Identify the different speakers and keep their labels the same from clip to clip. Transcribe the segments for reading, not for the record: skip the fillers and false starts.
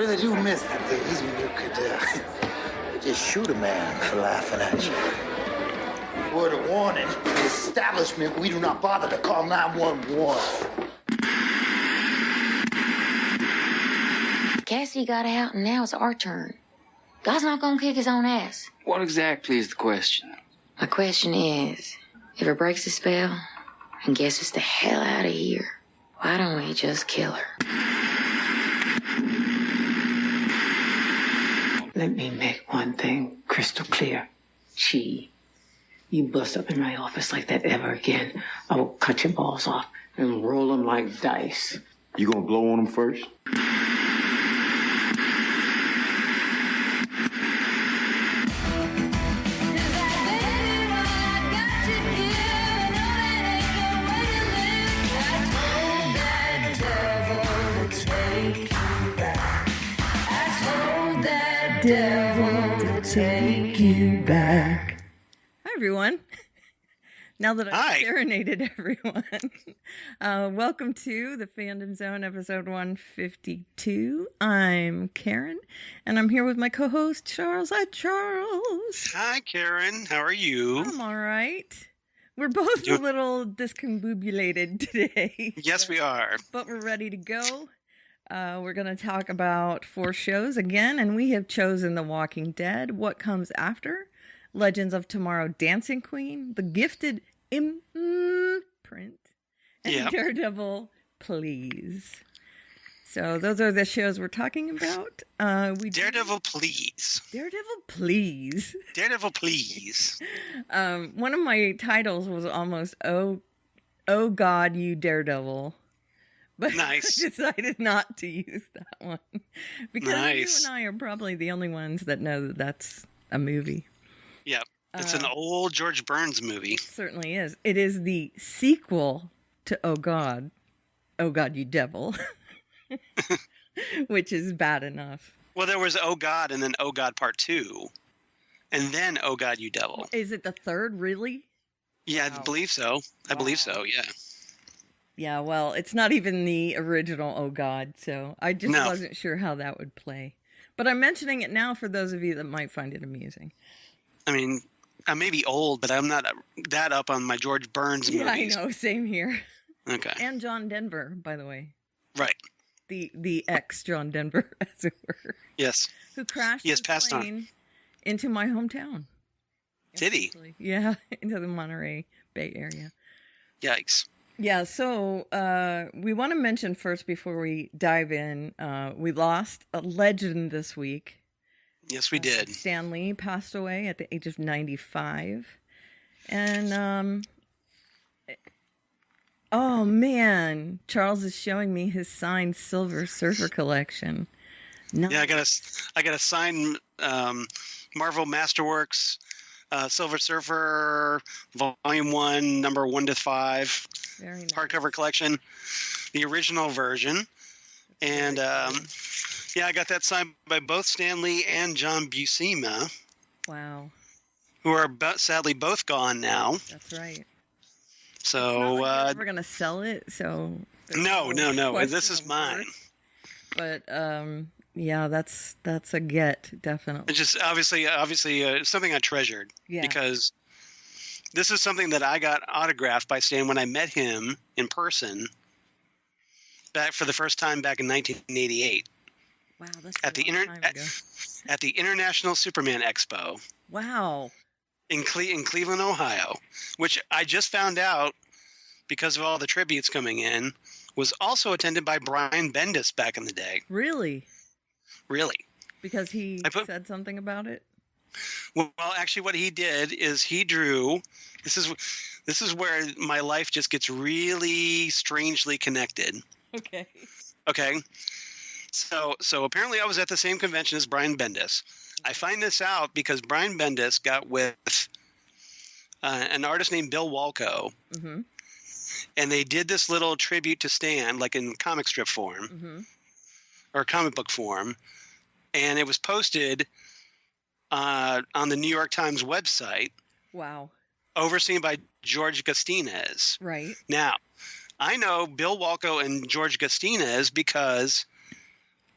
Speaker 1: really do miss the days when you could just shoot a man for laughing at you. Word of warning, in this establishment, we do not bother to call 911.
Speaker 2: Cassidy got out, and now it's our turn. God's not gonna kick his own ass.
Speaker 3: What exactly is the question?
Speaker 2: My question is, if it breaks the spell and gets us the hell out of here, why don't we just kill her?
Speaker 4: Let me make one thing crystal clear. You bust up in my office like that ever again, I will cut your balls off and roll them like dice.
Speaker 5: You gonna blow on them first?
Speaker 6: Devil to take you back.
Speaker 7: Hi, everyone. Now that I've serenaded everyone, welcome to the Fandom Zone, episode 152. I'm Karen, and I'm here with my co-host, Charles. Hi, Charles.
Speaker 8: Hi, Karen. How are you?
Speaker 7: I'm all right. We're both a little discombobulated today.
Speaker 8: Yes, we are.
Speaker 7: But we're ready to go. We're going to talk about 4 shows again, and we have chosen The Walking Dead, What Comes After, Legends of Tomorrow, Dancing Queen, The Gifted Imprint, and Daredevil, Please. So those are the shows we're talking about.
Speaker 8: Daredevil, Please.
Speaker 7: Daredevil, Please.
Speaker 8: Daredevil, Please.
Speaker 7: One of my titles was almost, Oh God, You Daredevil. But
Speaker 8: nice.
Speaker 7: I decided not to use that one. Because
Speaker 8: nice.
Speaker 7: You and I are probably the only ones that know that that's a movie.
Speaker 8: Yep. It's an old George Burns movie.
Speaker 7: It certainly is. It is the sequel to Oh God, You Devil. Which is bad enough.
Speaker 8: Well, there was Oh God and then Oh God Part 2. And then Oh God, You Devil.
Speaker 7: Is it the third, really?
Speaker 8: Yeah,
Speaker 7: wow.
Speaker 8: I believe so.
Speaker 7: Wow.
Speaker 8: I believe so, yeah.
Speaker 7: Yeah, well, it's not even the original Oh God, so I just wasn't sure how that would play. But I'm mentioning it now for those of you that might find it amusing.
Speaker 8: I mean, I may be old, but I'm not that up on my George Burns movies.
Speaker 7: Yeah, I know, same here.
Speaker 8: Okay.
Speaker 7: And John Denver, by the way.
Speaker 8: Right.
Speaker 7: The ex-John Denver, as it were.
Speaker 8: Yes.
Speaker 7: Who crashed his plane into my hometown.
Speaker 8: Did he?
Speaker 7: Yeah, into the Monterey Bay Area.
Speaker 8: Yikes.
Speaker 7: Yeah, so we want to mention first before we dive in, we lost a legend this week.
Speaker 8: Yes, we did.
Speaker 7: Stan Lee passed away at the age of 95. And, oh man, Charles is showing me his signed Silver Surfer collection. Nice.
Speaker 8: Yeah, I got a signed Marvel Masterworks Silver Surfer Volume 1, number 1 to 5.
Speaker 7: Very nice.
Speaker 8: Hardcover collection, the original version. And yeah, I got that signed by both Stan Lee and John Buscema.
Speaker 7: Wow.
Speaker 8: Who are sadly both gone now.
Speaker 7: That's right.
Speaker 8: So
Speaker 7: we're going to sell it, so
Speaker 8: no. This is mine.
Speaker 7: But yeah, that's a get, definitely.
Speaker 8: It's just obviously something I treasured.
Speaker 7: Yeah.
Speaker 8: Because this is something that I got autographed by Stan when I met him in person back for the first time back in 1988.
Speaker 7: Wow, that's a long time ago.
Speaker 8: At the International Superman Expo.
Speaker 7: Wow.
Speaker 8: In Cleveland, Ohio, which I just found out because of all the tributes coming in, was also attended by Brian Bendis back in the day.
Speaker 7: Really?
Speaker 8: Really.
Speaker 7: Because he said something about it?
Speaker 8: Well, actually, what he did is he drew. This is where my life just gets really strangely connected.
Speaker 7: Okay.
Speaker 8: Okay. So apparently I was at the same convention as Brian Bendis. I find this out because Brian Bendis got with an artist named Bill Walko,
Speaker 7: mm-hmm.
Speaker 8: and they did this little tribute to Stan, like in comic strip form,
Speaker 7: mm-hmm.
Speaker 8: or comic book form, and it was posted on the New York Times website.
Speaker 7: Wow.
Speaker 8: Overseen by George Gastinez.
Speaker 7: Right.
Speaker 8: Now, I know Bill Walko and George Gastinez because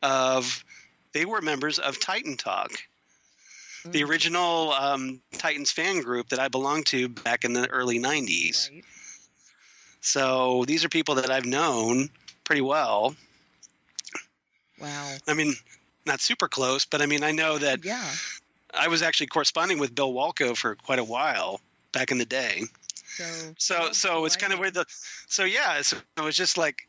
Speaker 8: of they were members of Titan Talk, the original Titans fan group that I belonged to back in the early 90s.
Speaker 7: Right.
Speaker 8: So these are people that I've known pretty well.
Speaker 7: Wow.
Speaker 8: I mean, not super close, but I mean, I know that
Speaker 7: Yeah.
Speaker 8: I was actually corresponding with Bill Walko for quite a while back in the day. So it's kind of weird. So it's just like,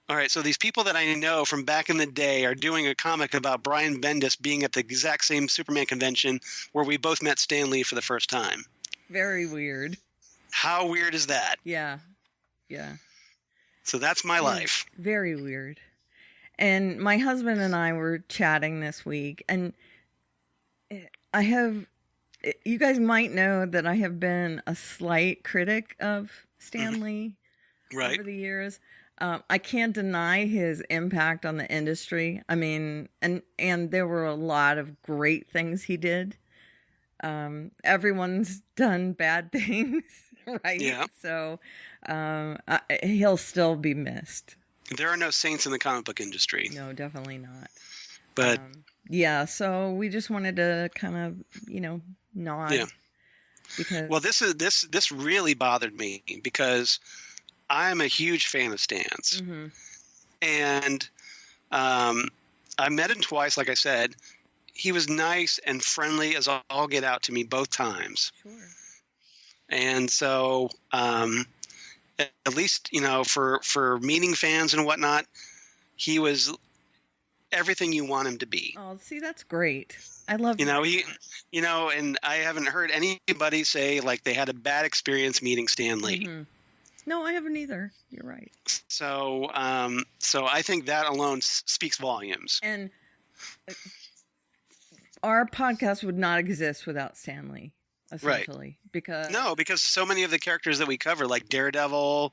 Speaker 8: all right, so these people that I know from back in the day are doing a comic about Brian Bendis being at the exact same Superman convention where we both met Stan Lee for the first time.
Speaker 7: Very weird.
Speaker 8: How weird is that?
Speaker 7: Yeah. Yeah.
Speaker 8: So that's my life.
Speaker 7: Very weird. And my husband and I were chatting this week, and you guys might know that I have been a slight critic of Stan Lee
Speaker 8: Right.
Speaker 7: over the years. I can't deny his impact on the industry. I mean, and there were a lot of great things he did. Everyone's done bad things, right?
Speaker 8: Yeah.
Speaker 7: So he'll still be missed.
Speaker 8: There are no saints in the comic book industry.
Speaker 7: No, definitely not.
Speaker 8: But
Speaker 7: yeah, so we just wanted to kind of, nod.
Speaker 8: Yeah.
Speaker 7: Because
Speaker 8: this really bothered me because I'm a huge fan of Stan's.
Speaker 7: Mm-hmm.
Speaker 8: And I met him twice, like I said. He was nice and friendly as all get out to me both times.
Speaker 7: Sure.
Speaker 8: And so at least, for meeting fans and whatnot, he was everything you want him to be.
Speaker 7: Oh, see, that's great. I love
Speaker 8: and I haven't heard anybody say like they had a bad experience meeting Stan Lee.
Speaker 7: Mm-hmm. No, I haven't either. You're right.
Speaker 8: So I think that alone speaks volumes.
Speaker 7: And our podcast would not exist without Stan Lee, essentially.
Speaker 8: Right. Because so many of the characters that we cover, like Daredevil,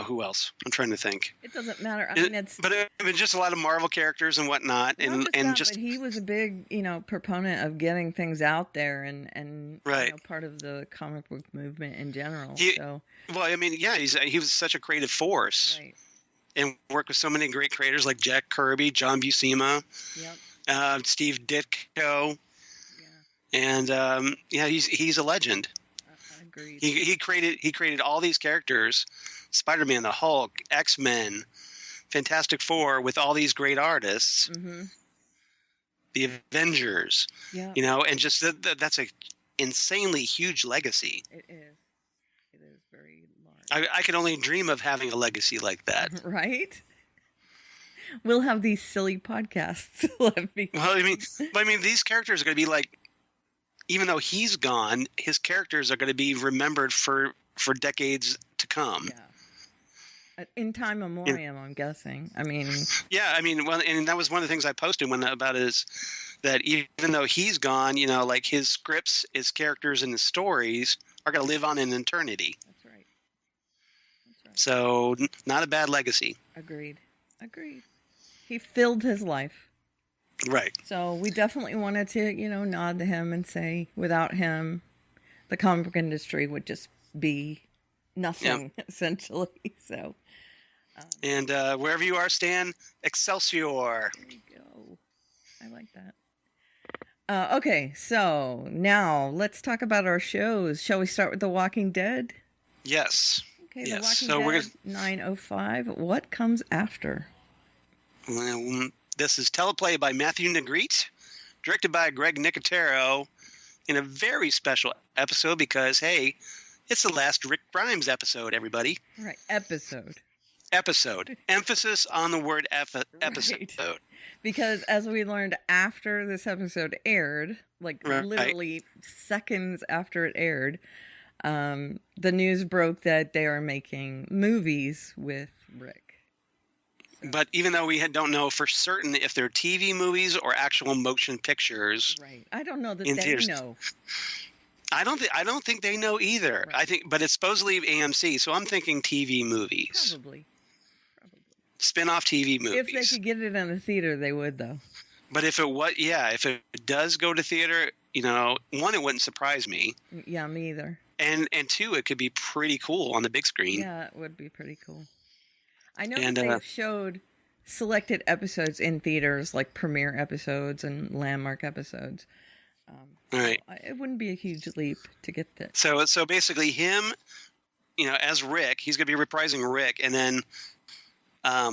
Speaker 8: who else? I'm trying to think.
Speaker 7: It doesn't matter. I mean,
Speaker 8: but just a lot of Marvel characters and whatnot,
Speaker 7: but he was a big, proponent of getting things out there and
Speaker 8: right.
Speaker 7: Part of the comic book movement in general.
Speaker 8: Well, I mean, yeah, he was such a creative force,
Speaker 7: right.
Speaker 8: And worked with so many great creators like Jack Kirby, John Buscema,
Speaker 7: yep.
Speaker 8: Steve Ditko,
Speaker 7: yeah.
Speaker 8: and he's a legend.
Speaker 7: Agreed.
Speaker 8: He created all these characters. Spider-Man, the Hulk, X-Men, Fantastic Four, with all these great artists,
Speaker 7: mm-hmm.
Speaker 8: the Avengers,
Speaker 7: yeah.
Speaker 8: And just that's a insanely huge legacy.
Speaker 7: It is very large.
Speaker 8: I could only dream of having a legacy like that.
Speaker 7: Right? We'll have these silly podcasts left behind.
Speaker 8: Well, I mean, these characters are going to be like, even though he's gone, his characters are going to be remembered for decades to come.
Speaker 7: Yeah. In time memoriam, I'm guessing. I mean,
Speaker 8: yeah, well, and that was one of the things I posted about is that even though he's gone, like his scripts, his characters, and his stories are going to live on in eternity.
Speaker 7: That's right.
Speaker 8: So, not a bad legacy.
Speaker 7: Agreed. He filled his life.
Speaker 8: Right.
Speaker 7: So we definitely wanted to, nod to him and say, without him, the comic book industry would just be nothing, essentially. So.
Speaker 8: And wherever you are, Stan, Excelsior.
Speaker 7: There you go. I like that. Okay, so now let's talk about our shows. Shall we start with The Walking Dead?
Speaker 8: Yes.
Speaker 7: Okay,
Speaker 8: yes.
Speaker 7: The Walking Dead 905. What comes after?
Speaker 8: Well, this is teleplay by Matthew Negrete, directed by Greg Nicotero, in a very special episode because, hey, it's the last Rick Grimes episode, everybody.
Speaker 7: Right, episode.
Speaker 8: Emphasis on the word episode.
Speaker 7: Right. Because as we learned after this episode aired, literally seconds after it aired, the news broke that they are making movies with Rick. So.
Speaker 8: But even though we don't know for certain if they're TV movies or actual motion pictures.
Speaker 7: Right. I don't know that they know.
Speaker 8: I don't think they know either.
Speaker 7: Right.
Speaker 8: But it's supposedly AMC, so I'm thinking TV movies.
Speaker 7: Probably.
Speaker 8: Spin-off TV movies.
Speaker 7: If they could get it in the theater, they would, though.
Speaker 8: But if it does go to theater, one, it wouldn't surprise me.
Speaker 7: Yeah, me either.
Speaker 8: And two, it could be pretty cool on the big screen.
Speaker 7: Yeah, it would be pretty cool. I know that they've showed selected episodes in theaters, like premiere episodes and landmark episodes.
Speaker 8: All right.
Speaker 7: It wouldn't be a huge leap to get that.
Speaker 8: So basically, him, as Rick, he's going to be reprising Rick, and then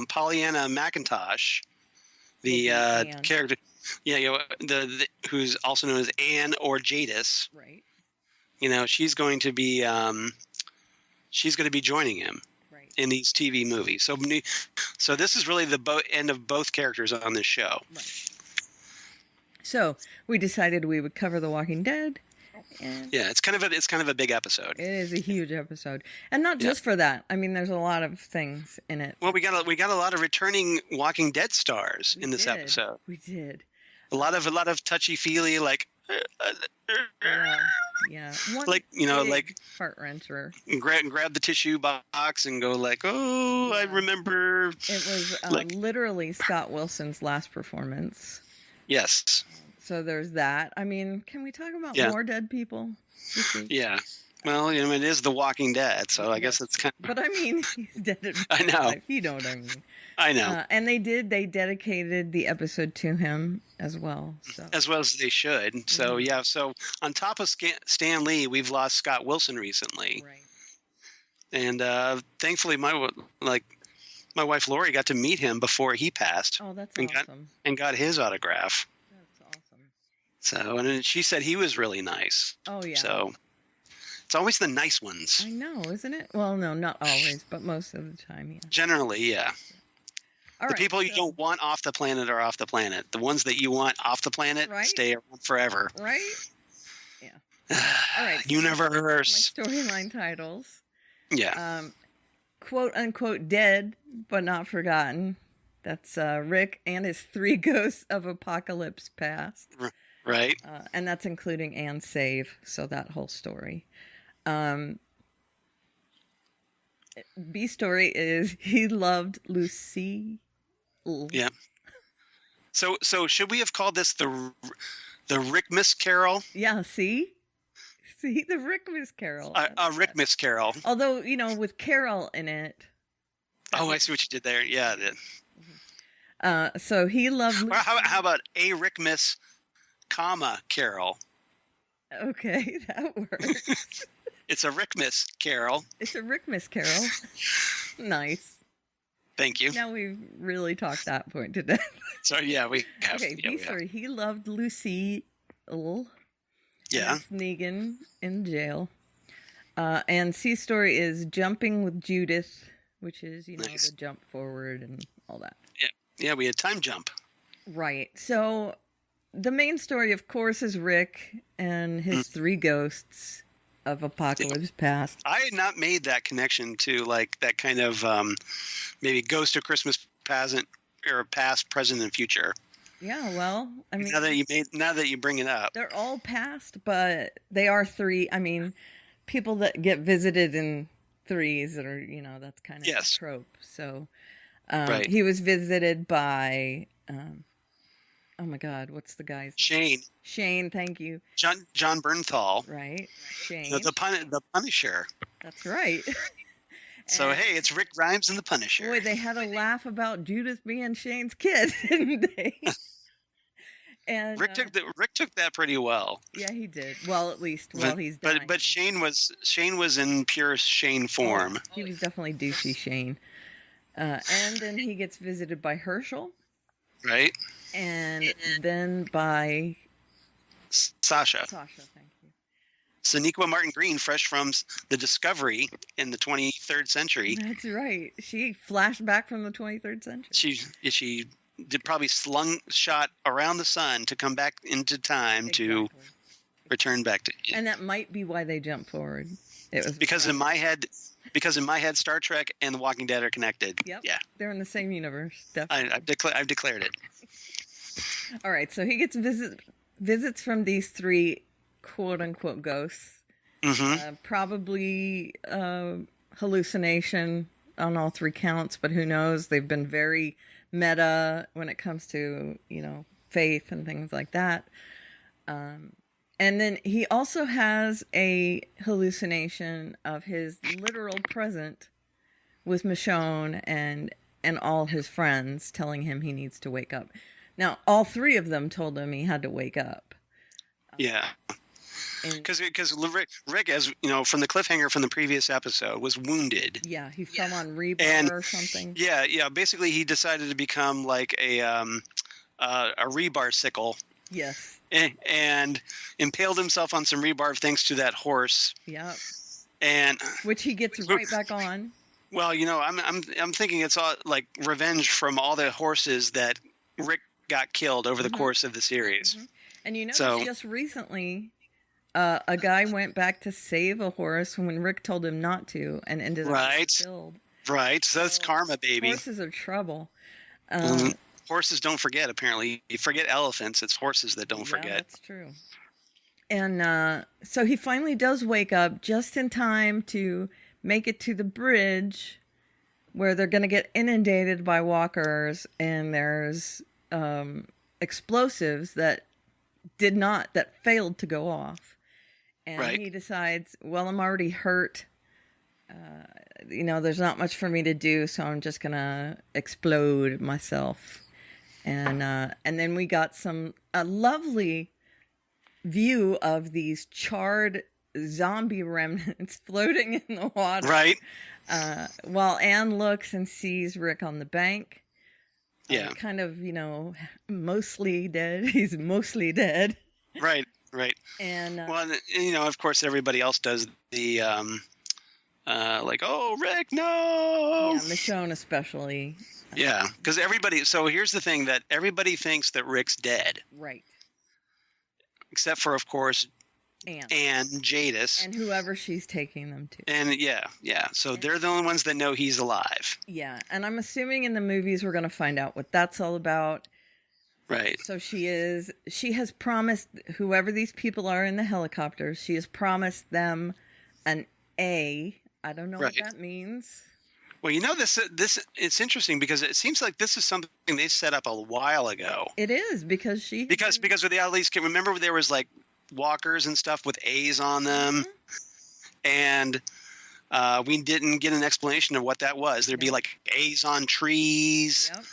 Speaker 8: Pollyanna McIntosh, the character, the who's also known as Anne or Jadis.
Speaker 7: Right.
Speaker 8: She's going to be joining him in these TV movies. So this is really the end of both characters on this show.
Speaker 7: Right. So we decided we would cover The Walking Dead. And
Speaker 8: yeah, it's kind of a big episode.
Speaker 7: It is a huge episode, and not just for that. I mean, there's a lot of things in it.
Speaker 8: Well, we got a lot of returning Walking Dead stars in this episode.
Speaker 7: We did.
Speaker 8: A lot of touchy feely, like.
Speaker 7: Yeah.
Speaker 8: Like
Speaker 7: heart wrencher.
Speaker 8: Grab the tissue box and go like, oh, I remember.
Speaker 7: It was literally Scott Wilson's last performance.
Speaker 8: Yes.
Speaker 7: So there's that. I mean, can we talk about more dead people this week?
Speaker 8: Yeah. Well, it is The Walking Dead, so I guess it's kind of...
Speaker 7: But I mean, he's dead in
Speaker 8: I know.
Speaker 7: life. You know what I mean.
Speaker 8: I know.
Speaker 7: And they dedicated the episode to him as well. So.
Speaker 8: As well as they should. So, yeah. So on top of Stan Lee, we've lost Scott Wilson recently.
Speaker 7: Right.
Speaker 8: And thankfully, my wife Lori got to meet him before he passed.
Speaker 7: Oh, that's awesome.
Speaker 8: And got his autograph.
Speaker 7: That's awesome.
Speaker 8: So, and she said he was really nice.
Speaker 7: Oh, yeah.
Speaker 8: So, it's always the nice ones.
Speaker 7: I know, isn't it? Well, no, not always, but most of the time, yeah.
Speaker 8: Generally, yeah.
Speaker 7: The
Speaker 8: people you don't want off the planet are off the planet. The ones that you want off the planet stay around forever.
Speaker 7: Right? Yeah. All right. So
Speaker 8: Universe.
Speaker 7: My storyline titles.
Speaker 8: Yeah.
Speaker 7: Quote unquote dead, but not forgotten. That's Rick and his 3 ghosts of apocalypse past.
Speaker 8: Right.
Speaker 7: And that's including Anne Save, so that whole story. B story is he loved Lucy.
Speaker 8: Yeah. So should we have called this the Rickmas Carol?
Speaker 7: Yeah. See the Rickmas Carol.
Speaker 8: Rickmas Carol.
Speaker 7: Although with Carol in it.
Speaker 8: Oh, I see what you did there. Yeah.
Speaker 7: So he loved. Lucy.
Speaker 8: How about a Rickmas, Carol?
Speaker 7: Okay, that works.
Speaker 8: It's a Rickmas Carol.
Speaker 7: It's a Rickmas Carol. Nice.
Speaker 8: Thank you.
Speaker 7: Now we've really talked that point to death.
Speaker 8: So yeah, we have.
Speaker 7: Okay,
Speaker 8: yeah,
Speaker 7: B story. He loved Lucy.
Speaker 8: Yeah.
Speaker 7: That's Negan in jail. And C story is jumping with Judith, which is
Speaker 8: nice.
Speaker 7: The jump forward and all that.
Speaker 8: Yeah, we had time jump.
Speaker 7: Right. So the main story, of course, is Rick and his 3 ghosts of apocalypse past.
Speaker 8: I had not made that connection to like that kind of maybe ghost of Christmas past, present, and future.
Speaker 7: Yeah, well, I mean,
Speaker 8: now that you bring it up,
Speaker 7: they're all past, but they are 3. I mean, people that get visited in 3s that are that's kind of a trope. So
Speaker 8: right.
Speaker 7: He was visited by. Oh my God! What's the guy's
Speaker 8: Shane?
Speaker 7: Shane, thank you.
Speaker 8: John Bernthal.
Speaker 7: Right, Shane.
Speaker 8: The Punisher.
Speaker 7: That's right.
Speaker 8: So hey, it's Rick Grimes and the Punisher.
Speaker 7: Boy, they had a laugh about Judith being Shane's kid, didn't they? And
Speaker 8: Rick took that pretty well.
Speaker 7: Yeah, he did. Well, at least while he's dying.
Speaker 8: But Shane was in pure Shane form.
Speaker 7: Oh, he was definitely douchey Shane. And then he gets visited by Herschel.
Speaker 8: Right.
Speaker 7: And then by
Speaker 8: Sasha.
Speaker 7: Sasha, thank you.
Speaker 8: Sonequa Martin Green, fresh from the Discovery in the 23rd century.
Speaker 7: That's right. She flashed back from the 23rd century.
Speaker 8: She did probably slingshot around the sun to come back into time to return back to.
Speaker 7: And that might be why they jumped forward. It was
Speaker 8: because in my head, Star Trek and The Walking Dead are connected.
Speaker 7: Yep.
Speaker 8: Yeah.
Speaker 7: They're in the same universe. Definitely.
Speaker 8: I've declared it.
Speaker 7: All right. So he gets visits from these 3 quote unquote ghosts.
Speaker 8: Mm-hmm.
Speaker 7: Probably hallucination on all 3 counts, but who knows? They've been very meta when it comes to, faith and things like that. And then he also has a hallucination of his literal present with Michonne and and all his friends telling him he needs to wake up. Now, all three of them told him he had to wake up.
Speaker 8: Yeah. Because Rick, as you know, from the cliffhanger from the previous episode, was wounded.
Speaker 7: Yeah, he fell on rebar or something.
Speaker 8: Yeah. Basically, he decided to become like a rebar sickle.
Speaker 7: Yes.
Speaker 8: And impaled himself on some rebar thanks to that horse.
Speaker 7: Yep.
Speaker 8: And
Speaker 7: which he gets right back on. Well,
Speaker 8: you know, I'm thinking it's all like revenge from all the horses that Rick got killed over the course of the series.
Speaker 7: Mm-hmm. And you know, just recently, a guy went back to save a horse when Rick told him not to, and ended up killed.
Speaker 8: Right. So that's karma, baby.
Speaker 7: Horses are trouble.
Speaker 8: Horses don't forget, apparently. You forget elephants. It's horses that don't forget.
Speaker 7: That's true. And so he finally does wake up just in time to make it to the bridge where they're going to get inundated by walkers, and there's explosives that failed to go off. And he decides, well, I'm already hurt. You know, there's not much for me to do, so I'm just going to explode myself. And then we got a lovely view of these charred zombie remnants floating in the water.
Speaker 8: Right.
Speaker 7: While Anne looks and sees Rick on the bank.
Speaker 8: Yeah.
Speaker 7: Kind of, you know, mostly dead. He's mostly dead.
Speaker 8: Right. And well, you know, of course, everybody else does the like, oh, Rick, no.
Speaker 7: Yeah, Michonne especially.
Speaker 8: Yeah, because everybody. So here's the thing: that everybody thinks that Rick's dead.
Speaker 7: Right.
Speaker 8: Except for, of course, Anne Jadis.
Speaker 7: And whoever she's taking them to.
Speaker 8: And yeah. So they're the only ones that know he's alive.
Speaker 7: Yeah, and I'm assuming in the movies we're going to find out what that's all about.
Speaker 8: Right.
Speaker 7: So she has promised whoever these people are in the helicopters, she has promised them an A. I don't know what that means.
Speaker 8: Well, you know, this it's interesting because it seems like this is something they set up a while ago.
Speaker 7: It is because
Speaker 8: with the Alice, remember there was like walkers and stuff with A's on them, and we didn't get an explanation of what that was. There'd be like A's on trees.
Speaker 7: Yep.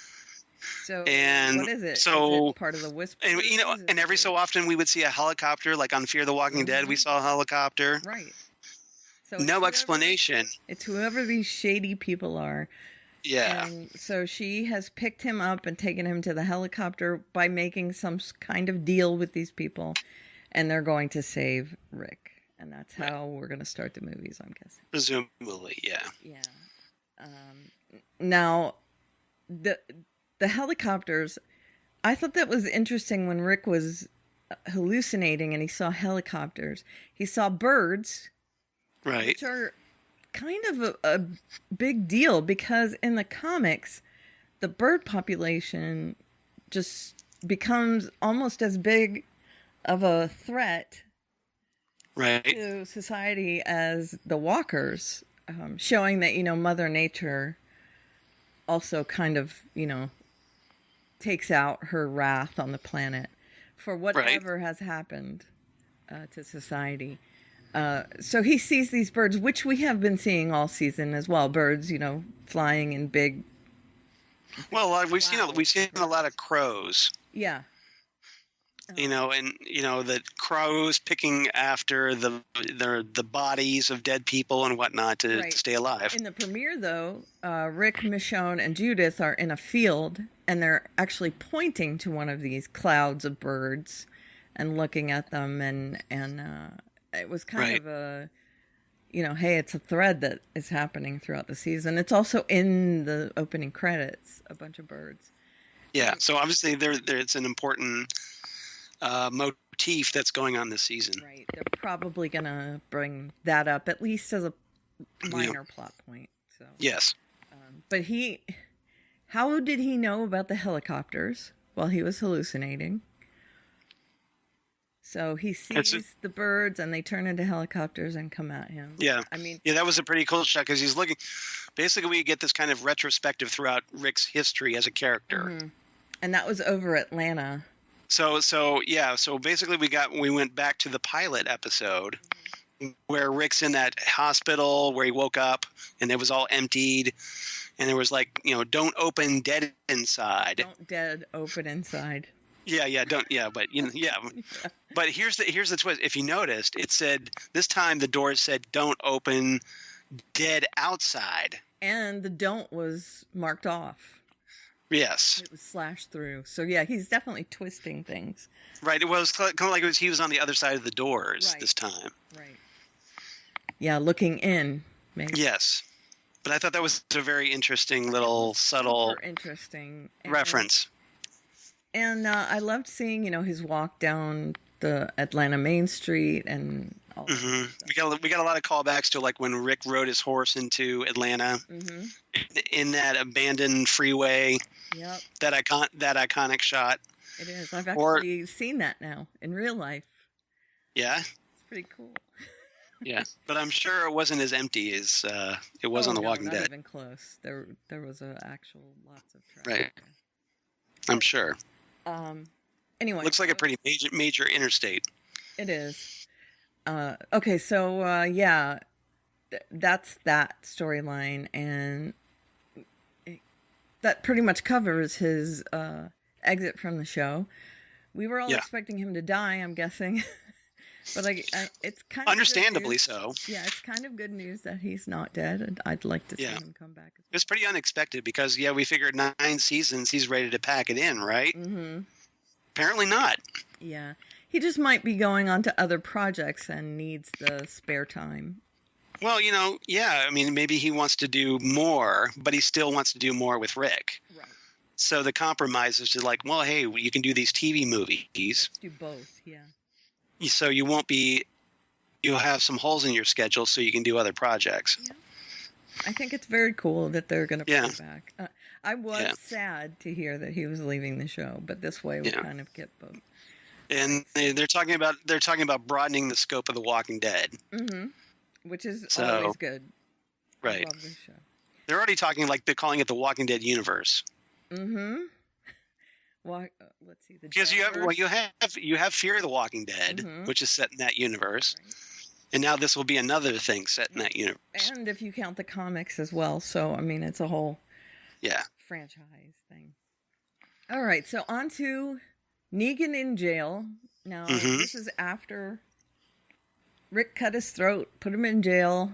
Speaker 7: So
Speaker 8: and
Speaker 7: what is it?
Speaker 8: So
Speaker 7: is it part of the whisper?
Speaker 8: And you know, and every so often we would see a helicopter, like on Fear the Walking Dead, we saw a helicopter.
Speaker 7: Right. So
Speaker 8: no explanation.
Speaker 7: It's whoever these shady people are.
Speaker 8: Yeah.
Speaker 7: And so she has picked him up and taken him to the helicopter by making some kind of deal with these people, and they're going to save Rick. And that's how we're going to start the movies, I'm guessing.
Speaker 8: Presumably, yeah.
Speaker 7: Yeah. Now, the helicopters, I thought that was interesting when Rick was hallucinating and he saw helicopters. He saw birds.
Speaker 8: Right.
Speaker 7: Which are kind of a big deal because in the comics, the bird population just becomes almost as big of a threat to society as the walkers, showing that, you know, Mother Nature also kind of, you know, takes out her wrath on the planet for whatever has happened to society. So he sees these birds, which we have been seeing all season as well. Birds, you know, flying in big.
Speaker 8: Well, we've seen a lot of crows.
Speaker 7: Yeah.
Speaker 8: You know, and you know the crows picking after the bodies of dead people and whatnot to stay alive.
Speaker 7: In the premiere, though, Rick, Michonne, and Judith are in a field, and they're actually pointing to one of these clouds of birds and looking at them, and it was kind of a, you know, hey, it's a thread that is happening throughout the season. It's also in the opening credits, a bunch of birds.
Speaker 8: Yeah, so obviously it's an important motif that's going on this season.
Speaker 7: Right, they're probably going to bring that up, at least as a minor plot point. So
Speaker 8: yes.
Speaker 7: But how did he know about the helicopters while he was hallucinating? So he sees the birds and they turn into helicopters and come at him.
Speaker 8: Yeah. I mean, yeah, that was a pretty cool shot because he's looking. Basically, we get this kind of retrospective throughout Rick's history as a character.
Speaker 7: Mm-hmm. And that was over Atlanta.
Speaker 8: So basically we went back to the pilot episode where Rick's in that hospital where he woke up and it was all emptied, and there was like, don't open dead inside.
Speaker 7: Don't dead open inside.
Speaker 8: Yeah, but yeah. But here's the twist. If you noticed, it said this time the doors said don't open dead outside.
Speaker 7: And the don't was marked off.
Speaker 8: Yes.
Speaker 7: It was slashed through. So yeah, he's definitely twisting things.
Speaker 8: Right. It was kind of like he was on the other side of the doors this time.
Speaker 7: Right. Yeah, looking in, maybe.
Speaker 8: Yes. But I thought that was a very interesting little subtle
Speaker 7: interesting
Speaker 8: reference.
Speaker 7: And I loved seeing, his walk down the Atlanta Main Street and all that stuff.
Speaker 8: We got a lot of callbacks to like when Rick rode his horse into Atlanta in that abandoned freeway.
Speaker 7: Yep.
Speaker 8: That iconic shot.
Speaker 7: It is. I've actually seen that now in real life.
Speaker 8: Yeah.
Speaker 7: It's pretty cool.
Speaker 8: Yeah, but I'm sure it wasn't as empty as it was on The Walking Dead.
Speaker 7: Not even close. There was actual lots of traffic.
Speaker 8: Right. I'm sure.
Speaker 7: Anyway,
Speaker 8: looks like a pretty major interstate.
Speaker 7: It is. Okay, so that's that storyline, and that pretty much covers his exit from the show. We were all expecting him to die, I'm guessing, but it's kind of
Speaker 8: understandably so.
Speaker 7: Yeah, it's kind of good news that he's not dead, and I'd like to see him come back.
Speaker 8: It was pretty unexpected because we figured 9 seasons he's ready to pack it in, right? Mm-hmm. Apparently not.
Speaker 7: Yeah, he just might be going on to other projects and needs the spare time.
Speaker 8: Well, I mean, maybe he wants to do more, but he still wants to do more with Rick. Right. So the compromise is just like, well, hey, you can do these TV movies.
Speaker 7: Let's do both, yeah.
Speaker 8: So you'll have some holes in your schedule so you can do other projects.
Speaker 7: Yeah. I think it's very cool that they're going to bring it back. I was sad to hear that he was leaving the show, but this way we kind of get both.
Speaker 8: And they're talking about broadening the scope of The Walking Dead. Mm-hmm.
Speaker 7: Which is always good.
Speaker 8: Right.
Speaker 7: I love this show.
Speaker 8: They're already talking like they're calling it the Walking Dead universe.
Speaker 7: Mm-hmm. Well, let's see.
Speaker 8: Because you have Fear of the Walking Dead, which is set in that universe. Right. And now this will be another thing set in that universe.
Speaker 7: And if you count the comics as well. So, I mean, it's a whole franchise thing. All right. So, on to Negan in jail. Now, this is after Rick cut his throat, put him in jail.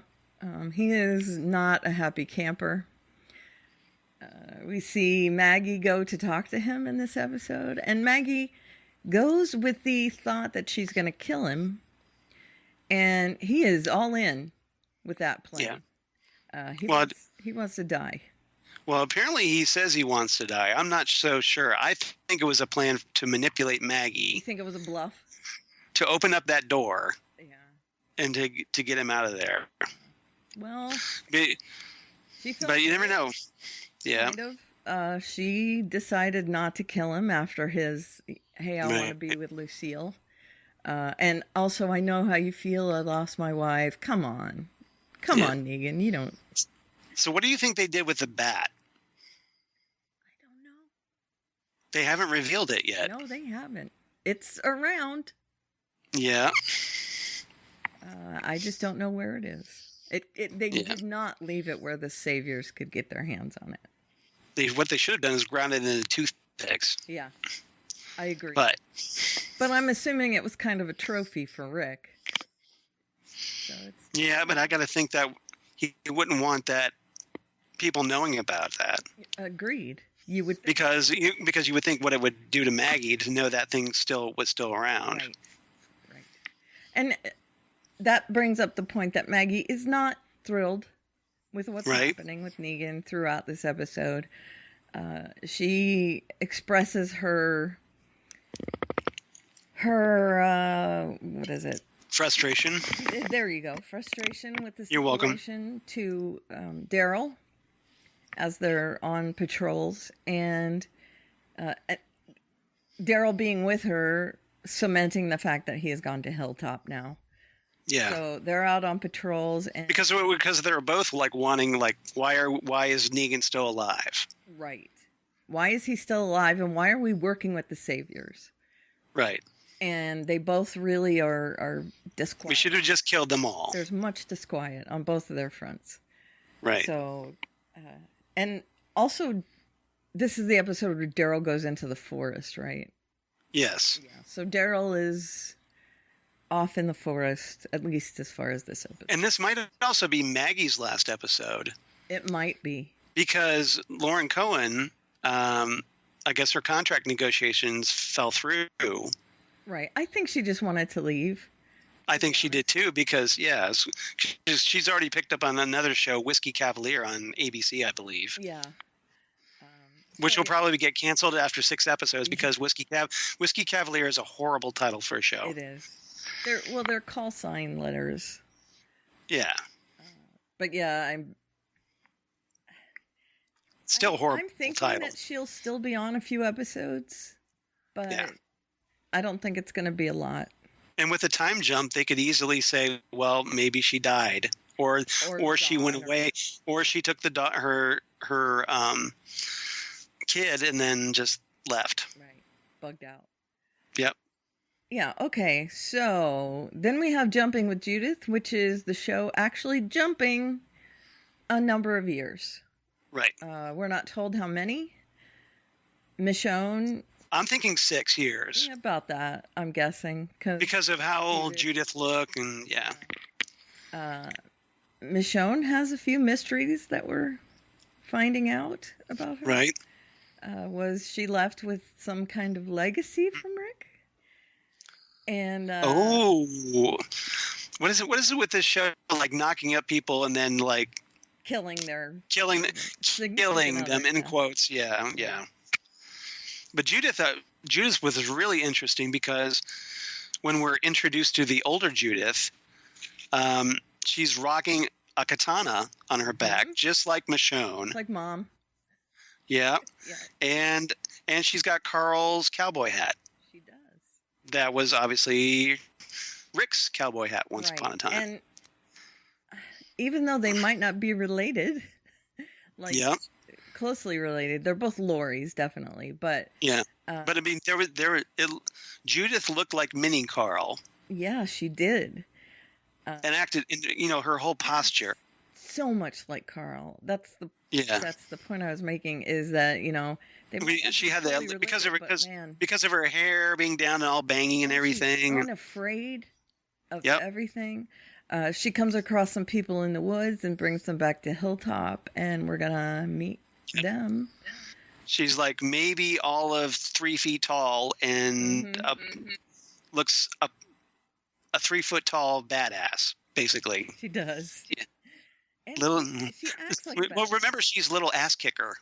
Speaker 7: He is not a happy camper. We see Maggie go to talk to him in this episode. And Maggie goes with the thought that she's going to kill him. And he is all in with that plan. Yeah. He wants to die.
Speaker 8: Well, apparently he says he wants to die. I'm not so sure. I think it was a plan to manipulate Maggie.
Speaker 7: You think it was a bluff?
Speaker 8: To open up that door.
Speaker 7: Yeah.
Speaker 8: And to get him out of there.
Speaker 7: Well,
Speaker 8: but you never know. Yeah.
Speaker 7: Kind of. She decided not to kill him after his, hey, I want to be with Lucille. And also, I know how you feel. I lost my wife. Come on, Negan. You don't.
Speaker 8: So, what do you think they did with the bat?
Speaker 7: I don't know.
Speaker 8: They haven't revealed it yet.
Speaker 7: No, they haven't. It's around.
Speaker 8: Yeah.
Speaker 7: I just don't know where it is. They did not leave it where the saviors could get their hands on it.
Speaker 8: What they should have done is ground it into toothpicks.
Speaker 7: Yeah, I agree.
Speaker 8: But
Speaker 7: I'm assuming it was kind of a trophy for Rick. So
Speaker 8: but I got to think that he wouldn't want that people knowing about that.
Speaker 7: Agreed. You would
Speaker 8: because you would think what it would do to Maggie to know that thing was still around.
Speaker 7: Right. And that brings up the point that Maggie is not thrilled with what's happening with Negan throughout this episode. She expresses her what is it?
Speaker 8: Frustration.
Speaker 7: There you go. Frustration with the situation.
Speaker 8: You're welcome.
Speaker 7: To Daryl as they're on patrols, and Daryl being with her, cementing the fact that he has gone to Hilltop now.
Speaker 8: Yeah.
Speaker 7: So they're out on patrols, and
Speaker 8: because they're both like wanting, like, why is Negan still alive?
Speaker 7: Right. Why is he still alive, and why are we working with the saviors?
Speaker 8: Right.
Speaker 7: And they both really are disquiet.
Speaker 8: We should have just killed them all.
Speaker 7: There's much disquiet on both of their fronts.
Speaker 8: Right.
Speaker 7: So, and also, this is the episode where Daryl goes into the forest, right?
Speaker 8: Yes.
Speaker 7: Yeah. So Daryl is off in the forest, at least as far as this episode.
Speaker 8: And this might also be Maggie's last episode.
Speaker 7: It might be.
Speaker 8: Because Lauren Cohen, I guess her contract negotiations fell through.
Speaker 7: Right. I think she just wanted to leave.
Speaker 8: I think she did too, because she's already picked up on another show, Whiskey Cavalier, on ABC, I believe.
Speaker 7: Yeah.
Speaker 8: Which will probably get canceled after 6 episodes because Whiskey Cavalier is a horrible title for a show.
Speaker 7: It is. They're call sign letters.
Speaker 8: Yeah.
Speaker 7: But yeah, I'm
Speaker 8: horrible
Speaker 7: I'm thinking
Speaker 8: title.
Speaker 7: that she'll still be on a few episodes, but
Speaker 8: Yeah.
Speaker 7: I don't think it's going to be a lot.
Speaker 8: And with a time jump, they could easily say, well, maybe she died, or she went away, or she took her kid and then just left.
Speaker 7: Right. Bugged out.
Speaker 8: Yep.
Speaker 7: Yeah, okay. So then we have Jumping with Judith, which is the show actually jumping a number of years.
Speaker 8: Right.
Speaker 7: We're not told how many. Michonne.
Speaker 8: I'm thinking 6 years.
Speaker 7: Yeah, about that, I'm guessing.
Speaker 8: Because of how old Judith looked, and yeah.
Speaker 7: Michonne has a few mysteries that we're finding out about her.
Speaker 8: Right.
Speaker 7: Was she left with some kind of legacy from Rick? And
Speaker 8: what is it with this show? Like knocking up people and then like
Speaker 7: killing them in
Speaker 8: quotes. Yeah. But Judith was really interesting because when we're introduced to the older Judith, she's rocking a katana on her back, just like Michonne.
Speaker 7: It's like Mom.
Speaker 8: Yeah. And she's got Carl's cowboy hat.
Speaker 7: She does.
Speaker 8: That was obviously Rick's cowboy hat once upon a time.
Speaker 7: And even though they might not be related, closely related, they're both Lorries, definitely. But
Speaker 8: but I mean, Judith looked like Mini Carl.
Speaker 7: Yeah, she did.
Speaker 8: And acted, her whole posture.
Speaker 7: So much like Carl. That's the point I was making. Is that
Speaker 8: she had that because of her hair being down and all banging and everything.
Speaker 7: She's unafraid of everything. She comes across some people in the woods and brings them back to Hilltop, and we're gonna meet them.
Speaker 8: She's like maybe all of 3 feet tall and looks a 3 foot tall badass, basically.
Speaker 7: She does.
Speaker 8: Yeah.
Speaker 7: And she acts like
Speaker 8: well, remember, she's little ass kicker.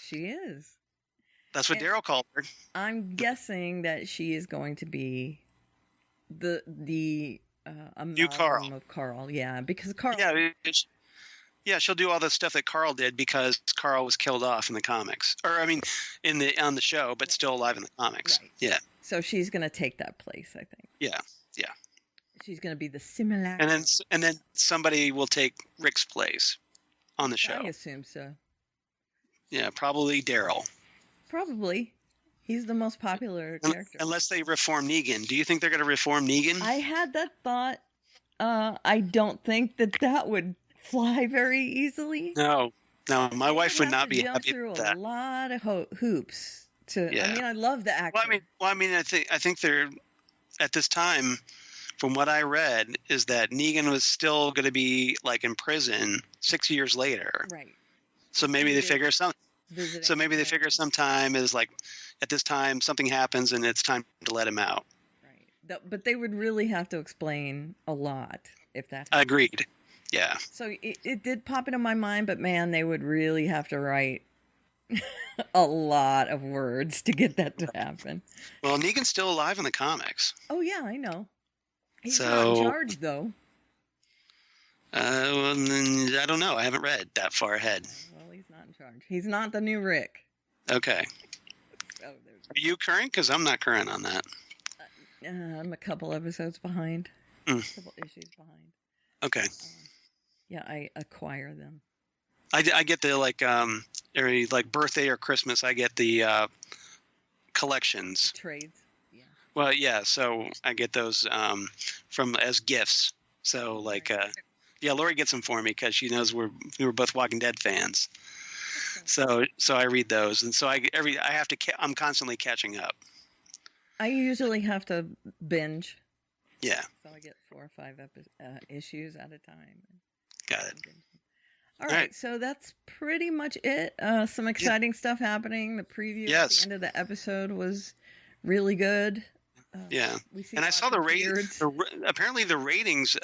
Speaker 7: She is.
Speaker 8: That's what Daryl called her.
Speaker 7: I'm guessing that she is going to be the
Speaker 8: new Carl.
Speaker 7: Of Carl, yeah, because Carl.
Speaker 8: Yeah, she'll do all the stuff that Carl did because Carl was killed off in the comics, or I mean, on the show, but still alive in the comics. Right. Yeah.
Speaker 7: So she's going to take that place, I think.
Speaker 8: Yeah.
Speaker 7: She's going to be the similar.
Speaker 8: And then somebody will take Rick's place on the show.
Speaker 7: I assume so.
Speaker 8: Yeah, probably Daryl.
Speaker 7: Probably. He's the most popular character.
Speaker 8: Unless they reform Negan. Do you think they're going to reform Negan?
Speaker 7: I had that thought. I don't think that would fly very easily.
Speaker 8: No, my wife would not be happy with that.
Speaker 7: A lot of hoops. I mean, I love the actor.
Speaker 8: Well, I mean, I think they're at this time. From what I read, is that Negan was still going to be like in prison 6 years later.
Speaker 7: Right.
Speaker 8: So maybe they figure sometime is like at this time something happens and it's time to let him out.
Speaker 7: Right. But they would really have to explain a lot if that happened.
Speaker 8: Agreed. Yeah.
Speaker 7: So it did pop into my mind, but man, they would really have to write a lot of words to get that to happen.
Speaker 8: Well, Negan's still alive in the comics.
Speaker 7: Oh yeah, I know. He's not in charge, though.
Speaker 8: I don't know. I haven't read that far ahead.
Speaker 7: Well, he's not in charge. He's not the new Rick.
Speaker 8: Okay. Are you current? Because I'm not current on that.
Speaker 7: I'm a couple episodes behind. A couple issues behind.
Speaker 8: Okay.
Speaker 7: Yeah, I acquire them.
Speaker 8: I get the every birthday or Christmas. I get the collections.
Speaker 7: The trades.
Speaker 8: Well, yeah. So I get those from as gifts. So like, yeah, Lori gets them for me because she knows we were both Walking Dead fans. So I read those, and so I'm constantly catching up.
Speaker 7: I usually have to binge.
Speaker 8: Yeah.
Speaker 7: So I get 4 or 5 issues at a time.
Speaker 8: Got it.
Speaker 7: All right, so that's pretty much it. Some exciting stuff happening. The preview at the end of the episode was really good.
Speaker 8: Yeah, and I saw the ratings. Apparently, the ratings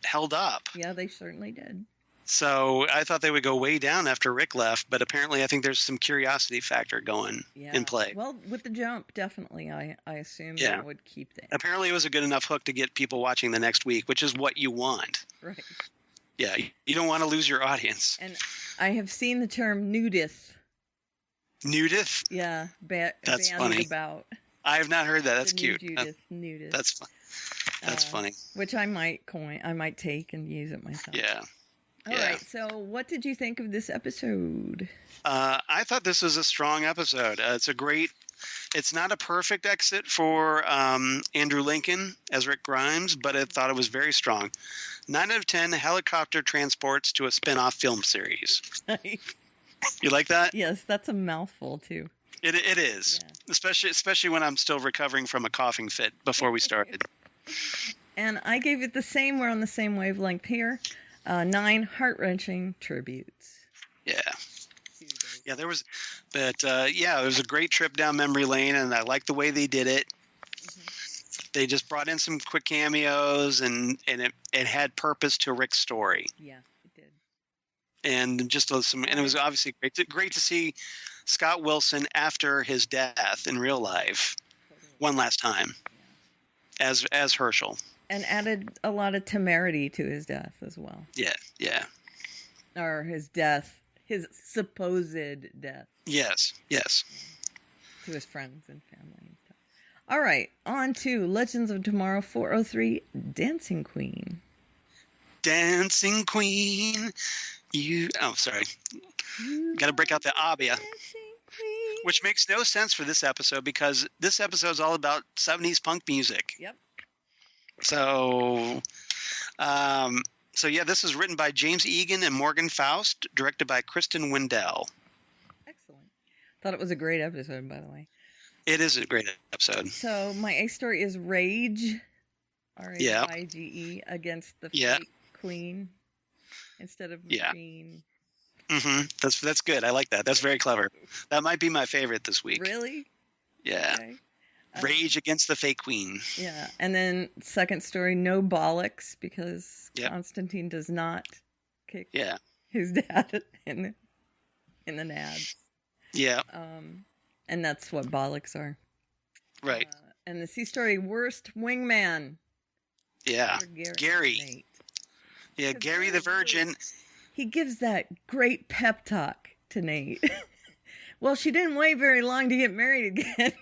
Speaker 8: held up.
Speaker 7: Yeah, they certainly did.
Speaker 8: So I thought they would go way down after Rick left, but apparently I think there's some curiosity factor going in play.
Speaker 7: Well, with the jump, definitely, I assume they would keep that.
Speaker 8: Apparently it was a good enough hook to get people watching the next week, which is what you want.
Speaker 7: Right.
Speaker 8: Yeah, you don't want to lose your audience.
Speaker 7: And I have seen the term nudith.
Speaker 8: Nudith?
Speaker 7: Yeah,
Speaker 8: that's funny.
Speaker 7: About.
Speaker 8: I have not heard that. That's cute.
Speaker 7: Nudith.
Speaker 8: That's fun. That's funny.
Speaker 7: Which I might take and use it myself.
Speaker 8: Yeah.
Speaker 7: All right. So, what did you think of this episode?
Speaker 8: I thought this was a strong episode. It's not a perfect exit for Andrew Lincoln as Rick Grimes, but I thought it was very strong. 9 out of 10 helicopter transports to a spin-off film series. You like that?
Speaker 7: Yes, that's a mouthful too.
Speaker 8: It is, especially when I'm still recovering from a coughing fit before we started.
Speaker 7: And I gave it the same. We're on the same wavelength here. 9 heart-wrenching tributes. Yeah, there was, but it was a great trip down memory lane, and I liked the way they did it. They just brought in some quick cameos, and it had purpose to Rick's story. Yeah, it did.
Speaker 8: And just and it was obviously great to see Scott Wilson after his death in real life, one last time, as Herschel.
Speaker 7: And added a lot of temerity to his death as well.
Speaker 8: Yeah.
Speaker 7: Or his death, his supposed death.
Speaker 8: Yes.
Speaker 7: To his friends and family and stuff. All right, on to Legends of Tomorrow 403, Dancing Queen.
Speaker 8: Dancing Queen. Sorry. Got to break out the Abia. Which makes no sense for this episode because this episode is all about 70s punk music.
Speaker 7: Yep.
Speaker 8: So this is written by James Egan and Morgan Faust, directed by Kristen Wendell.
Speaker 7: Excellent. Thought it was a great episode, by the way.
Speaker 8: It is a great episode.
Speaker 7: So my A story is Rage, Rage, against the fake queen instead of machine.
Speaker 8: That's good. I like that. That's very clever. That might be my favorite this week.
Speaker 7: Really?
Speaker 8: Yeah. Okay. Rage against the fake queen.
Speaker 7: Yeah, and then second story, no bollocks, because Constantine does not kick his dad in the nads.
Speaker 8: Yeah.
Speaker 7: And that's what bollocks are.
Speaker 8: Right.
Speaker 7: And the C story, worst wingman.
Speaker 8: Yeah. Gary.
Speaker 7: Nate.
Speaker 8: Yeah, Gary the Virgin.
Speaker 7: He gives that great pep talk to Nate. Well, she didn't wait very long to get married again.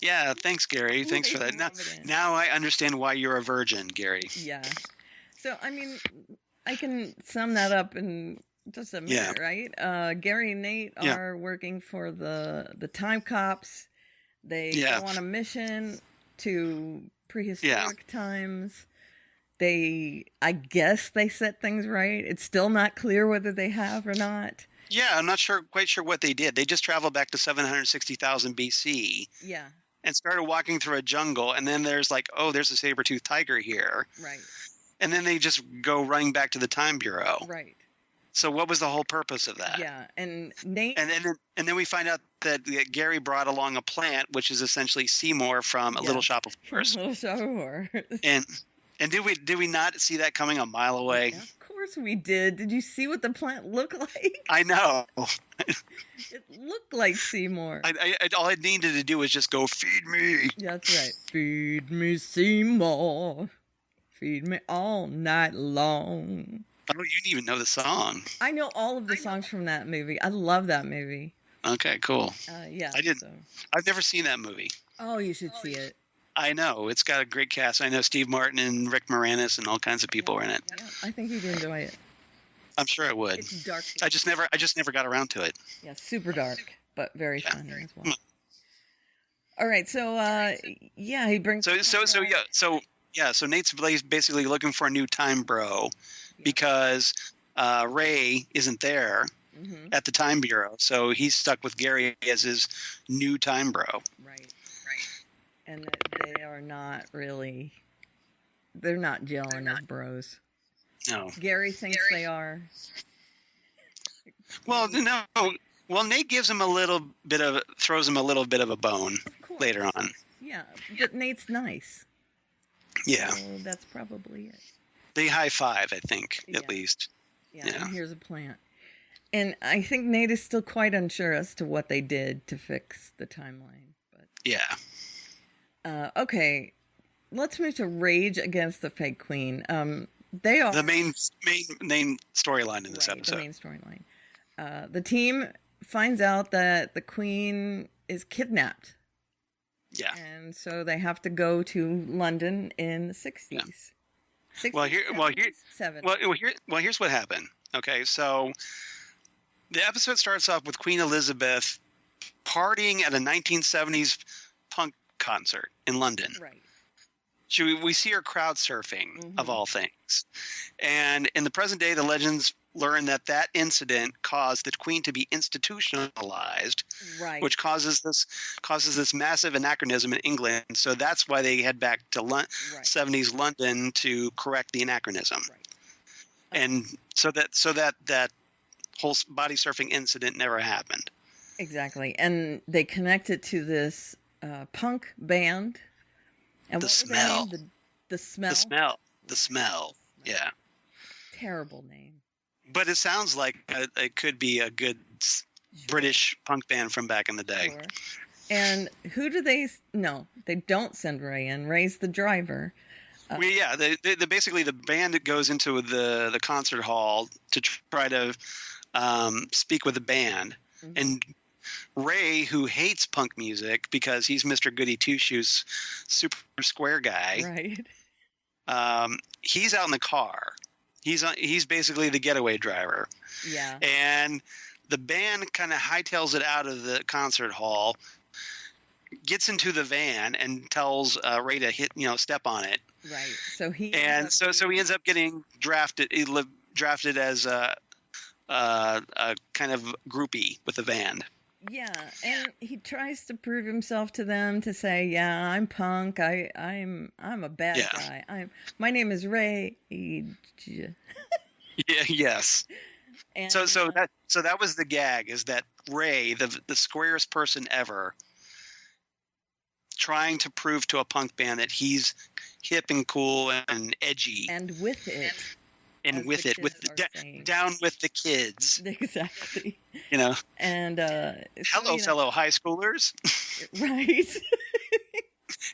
Speaker 8: Yeah, thanks, Gary. Thanks for that. Now I understand why you're a virgin, Gary.
Speaker 7: Yeah. So, I mean, I can sum that up in just a minute, right? Gary and Nate are working for the time cops. They go on a mission to prehistoric times. I guess they set things right. It's still not clear whether they have or not.
Speaker 8: Yeah, I'm not quite sure what they did. They just traveled back to 760,000 BC.
Speaker 7: Yeah.
Speaker 8: And started walking through a jungle, and then there's there's a saber-toothed tiger here.
Speaker 7: Right.
Speaker 8: And then they just go running back to the Time Bureau.
Speaker 7: Right.
Speaker 8: So what was the whole purpose of that?
Speaker 7: Yeah, and Nate...
Speaker 8: And then we find out that Gary brought along a plant, which is essentially Seymour from A Little Shop of Horrors.
Speaker 7: Little Shop of Horrors.
Speaker 8: And did we not see that coming a mile away?
Speaker 7: Yeah, of course we did. Did you see what the plant looked like?
Speaker 8: I know.
Speaker 7: It looked like Seymour.
Speaker 8: All I needed to do was just go, feed me.
Speaker 7: That's right. Feed me, Seymour. Feed me all night long.
Speaker 8: Oh, you didn't even know the song.
Speaker 7: I know all of the songs from that movie. I love that movie.
Speaker 8: Okay, cool.
Speaker 7: Yeah.
Speaker 8: I didn't. So. I've never seen that movie.
Speaker 7: Oh, you should see it.
Speaker 8: I know. It's got a great cast. I know Steve Martin and Rick Moranis and all kinds of people are in it.
Speaker 7: Yeah, I think you'd enjoy it.
Speaker 8: I'm sure I would.
Speaker 7: It's dark.
Speaker 8: I just never got around to it.
Speaker 7: Yeah, super dark, but very funny as well. All right, so he brings.
Speaker 8: So Nate's basically looking for a new time bro because Ray isn't there at the Time Bureau, so he's stuck with Gary as his new time bro.
Speaker 7: Right. And they are not really. They're not gelling as bros.
Speaker 8: No.
Speaker 7: Gary thinks they are.
Speaker 8: Well, no. Well, Nate throws him a little bit of a bone later on.
Speaker 7: Yeah, but Nate's nice.
Speaker 8: Yeah.
Speaker 7: So that's probably it.
Speaker 8: They high five, I think, at least.
Speaker 7: Yeah, and here's a plant. And I think Nate is still quite unsure as to what they did to fix the timeline. But okay, let's move to Rage Against the Fake Queen. They are
Speaker 8: the main storyline in this episode.
Speaker 7: The main storyline. The team finds out that the queen is kidnapped.
Speaker 8: Yeah.
Speaker 7: And so they have to go to London in the 60s.
Speaker 8: Yeah.
Speaker 7: 60s,
Speaker 8: Here's what happened. Okay, so the episode starts off with Queen Elizabeth partying at a 1970s punk concert in London.
Speaker 7: Right.
Speaker 8: We see her crowd surfing, of all things. And in the present day, the legends learn that incident caused the queen to be institutionalized,
Speaker 7: right,
Speaker 8: which causes this massive anachronism in England. So that's why they head back to 70s London to correct the anachronism.
Speaker 7: Right.
Speaker 8: And so that whole body surfing incident never happened.
Speaker 7: Exactly. And they connect it to this punk band. And
Speaker 8: the smell.
Speaker 7: The smell.
Speaker 8: The smell. Yeah.
Speaker 7: Terrible name.
Speaker 8: But it sounds like it could be a good British punk band from back in the day.
Speaker 7: Sure. And who do they? No, they don't send Ray in. Ray's the driver.
Speaker 8: They basically the band goes into the concert hall to try to speak with the band, and Ray, who hates punk music because he's Mr. Goody Two Shoes, super square guy,
Speaker 7: right?
Speaker 8: He's out in the car. He's basically the getaway driver.
Speaker 7: Yeah.
Speaker 8: And the band kind of hightails it out of the concert hall, gets into the van, and tells Ray to step on it.
Speaker 7: Right. So he
Speaker 8: ends up getting drafted. Drafted as a kind of groupie with the band.
Speaker 7: Yeah, and he tries to prove himself to them to say, "Yeah, I'm punk. I'm a bad guy. My name is Ray."
Speaker 8: Yeah. Yes.
Speaker 7: And,
Speaker 8: so that was the gag, is that Ray, the squarest person ever, trying to prove to a punk band that he's hip and cool and edgy,
Speaker 7: and with it.
Speaker 8: And with it, down with the kids.
Speaker 7: Exactly.
Speaker 8: And
Speaker 7: hello,
Speaker 8: fellow high schoolers.
Speaker 7: Right.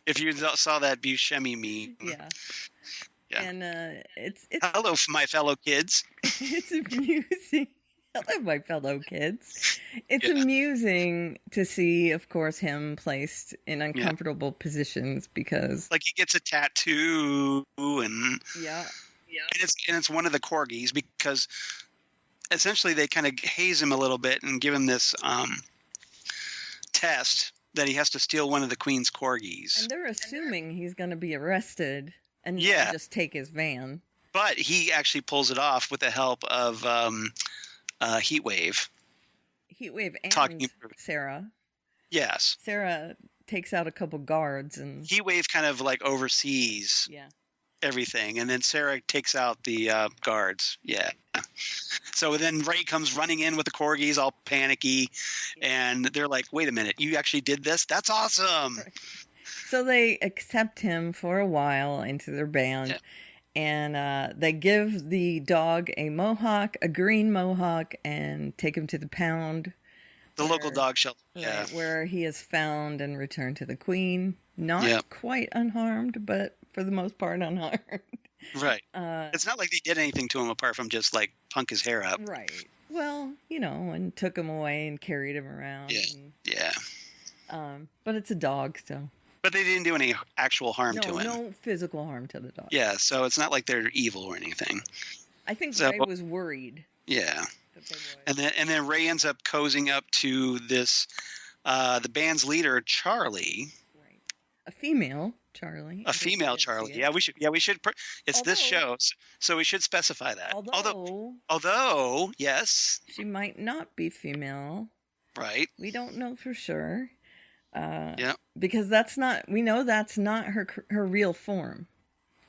Speaker 8: If you saw that Buscemi meme.
Speaker 7: Yeah. And it's
Speaker 8: hello, my fellow kids.
Speaker 7: It's amusing. Hello, my fellow kids. It's amusing to see, of course, him placed in uncomfortable positions because,
Speaker 8: like, he gets a tattoo and and it's one of the corgis, because essentially they kind of haze him a little bit and give him this test that he has to steal one of the queen's corgis.
Speaker 7: And they're assuming he's going to be arrested and just take his van.
Speaker 8: But he actually pulls it off with the help of Heatwave.
Speaker 7: Heatwave and Sarah.
Speaker 8: Yes.
Speaker 7: Sarah takes out a couple guards and
Speaker 8: Heatwave kind of like oversees everything, and then Sarah takes out the guards. Yeah. So then Ray comes running in with the corgis, all panicky, and they're like, "Wait a minute, you actually did this? That's awesome!" Right.
Speaker 7: So they accept him for a while into their band, and they give the dog a mohawk, a green mohawk, and take him to the pound.
Speaker 8: The local dog shelter.
Speaker 7: Right, where he is found and returned to the queen. Not quite unharmed, but for the most part unharmed.
Speaker 8: Right. It's not like they did anything to him apart from just like punk his hair up.
Speaker 7: Right. Well, and took him away and carried him around.
Speaker 8: Yeah.
Speaker 7: But it's a dog, so.
Speaker 8: But they didn't do any actual harm to him.
Speaker 7: No physical harm to the dog.
Speaker 8: Yeah, so it's not like they're evil or anything.
Speaker 7: I think Ray was worried.
Speaker 8: Yeah. And then Ray ends up cozying up to this the band's leader, Charlie.
Speaker 7: Right. A female Charlie.
Speaker 8: A female Charlie. Yeah, we should. Yeah, we should. It's this show, so we should specify that. Although, yes,
Speaker 7: she might not be female.
Speaker 8: Right.
Speaker 7: We don't know for sure.
Speaker 8: Yeah.
Speaker 7: Because we know that's not her real form.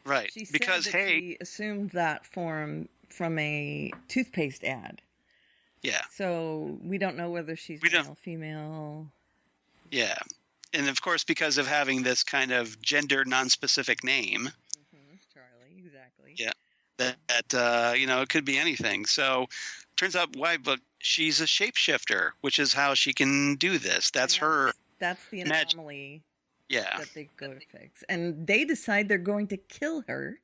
Speaker 8: Right.
Speaker 7: She said
Speaker 8: because
Speaker 7: she assumed that form from a toothpaste ad.
Speaker 8: Yeah.
Speaker 7: So we don't know whether she's male, female.
Speaker 8: Yeah. And of course, because of having this kind of gender non-specific name.
Speaker 7: Mm-hmm. Charlie, exactly.
Speaker 8: Yeah. That it could be anything. So turns out but she's a shapeshifter, which is how she can do this. That's her.
Speaker 7: That's the anomaly.
Speaker 8: Yeah.
Speaker 7: That they go to fix. And they decide they're going to kill her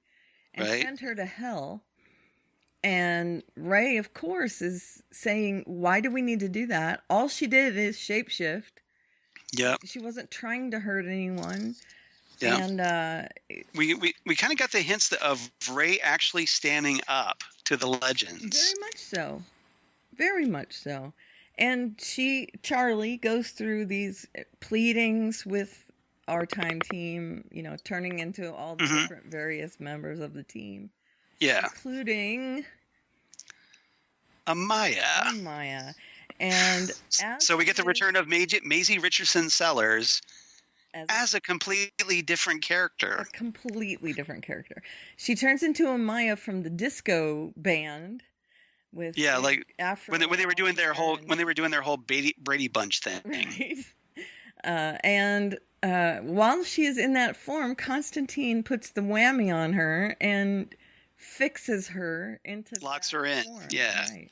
Speaker 7: and send her to hell. And Ray, of course, is saying, why do we need to do that? All she did is shapeshift.
Speaker 8: Yeah.
Speaker 7: She wasn't trying to hurt anyone.
Speaker 8: Yeah.
Speaker 7: And
Speaker 8: we kind of got the hints of Ray actually standing up to the legends.
Speaker 7: Very much so. Very much so. And Charlie goes through these pleadings with our time team, turning into all the different various members of the team.
Speaker 8: Yeah.
Speaker 7: Including
Speaker 8: Amaya.
Speaker 7: And
Speaker 8: so we get the return of Maisie Richardson Sellers as a completely different character.
Speaker 7: A completely different character. She turns into Amaya from the disco band with
Speaker 8: like
Speaker 7: Afro
Speaker 8: when they were doing their whole Brady Bunch thing.
Speaker 7: Right. And while she is in that form, Constantine puts the whammy on her and fixes her into
Speaker 8: locks her in.
Speaker 7: Form.
Speaker 8: Yeah.
Speaker 7: Right.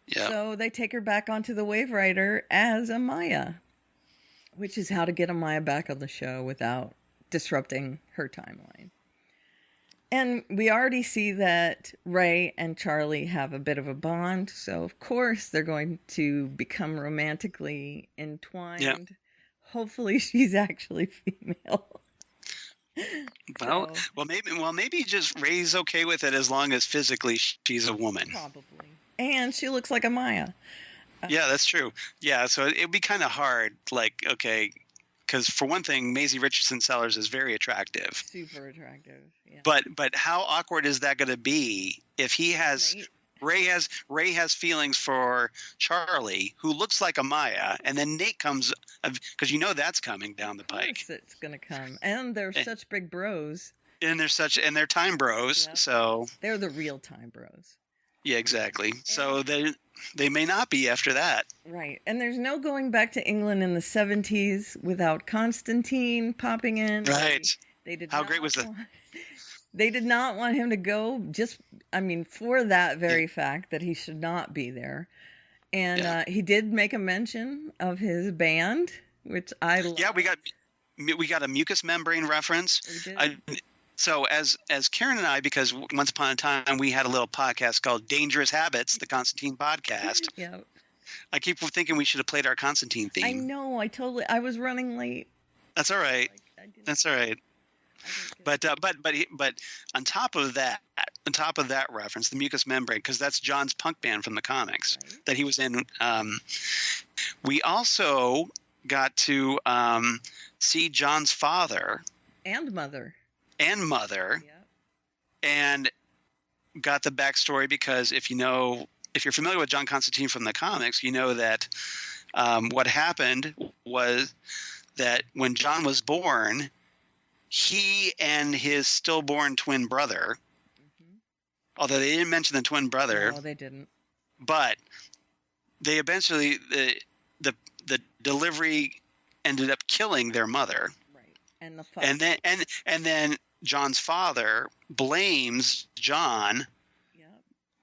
Speaker 8: Yeah.
Speaker 7: So they take her back onto the Wave Rider as Amaya, which is how to get Amaya back on the show without disrupting her timeline. And we already see that Ray and Charlie have a bit of a bond, so of course they're going to become romantically entwined.
Speaker 8: Yeah.
Speaker 7: Hopefully she's actually female.
Speaker 8: Well, maybe just Ray's okay with it as long as physically she's a woman.
Speaker 7: Probably. And she looks like Amaya.
Speaker 8: Yeah, that's true. Yeah, so it'd be kind of hard, because for one thing, Maisie Richardson Sellers is very attractive.
Speaker 7: Super attractive. Yeah.
Speaker 8: But how awkward is that going to be if he has Ray has feelings for Charlie, who looks like Amaya, and then Nate comes because that's coming down the pike.
Speaker 7: Of course it's going to come, and they're such big bros.
Speaker 8: And they're time bros,
Speaker 7: Yep.
Speaker 8: So
Speaker 7: they're the real time bros.
Speaker 8: Yeah, exactly. So they may not be after that.
Speaker 7: Right. And there's no going back to England in the 70s without Constantine popping in.
Speaker 8: Right.
Speaker 7: They did
Speaker 8: How great was that?
Speaker 7: They did not want him to go for that very fact that he should not be there. And he did make a mention of his band, which I love.
Speaker 8: Yeah, we got a mucous membrane reference.
Speaker 7: We did.
Speaker 8: So as Karen and I, because once upon a time we had a little podcast called Dangerous Habits, the Constantine podcast.
Speaker 7: Yeah.
Speaker 8: I keep thinking we should have played our Constantine theme.
Speaker 7: I know. I was running late.
Speaker 8: That's all right. That's all right. But on top of that reference, the mucous membrane, because that's John's punk band from the comics that he was in. We also got to see John's father
Speaker 7: and mother.
Speaker 8: Yep. And got the backstory because if you're familiar with John Constantine from the comics, you know that what happened was that when John was born, he and his stillborn twin brother, although they didn't mention the twin brother,
Speaker 7: no, they didn't,
Speaker 8: but they eventually the delivery ended up killing their mother,
Speaker 7: right? And the father.
Speaker 8: and then John's father blames John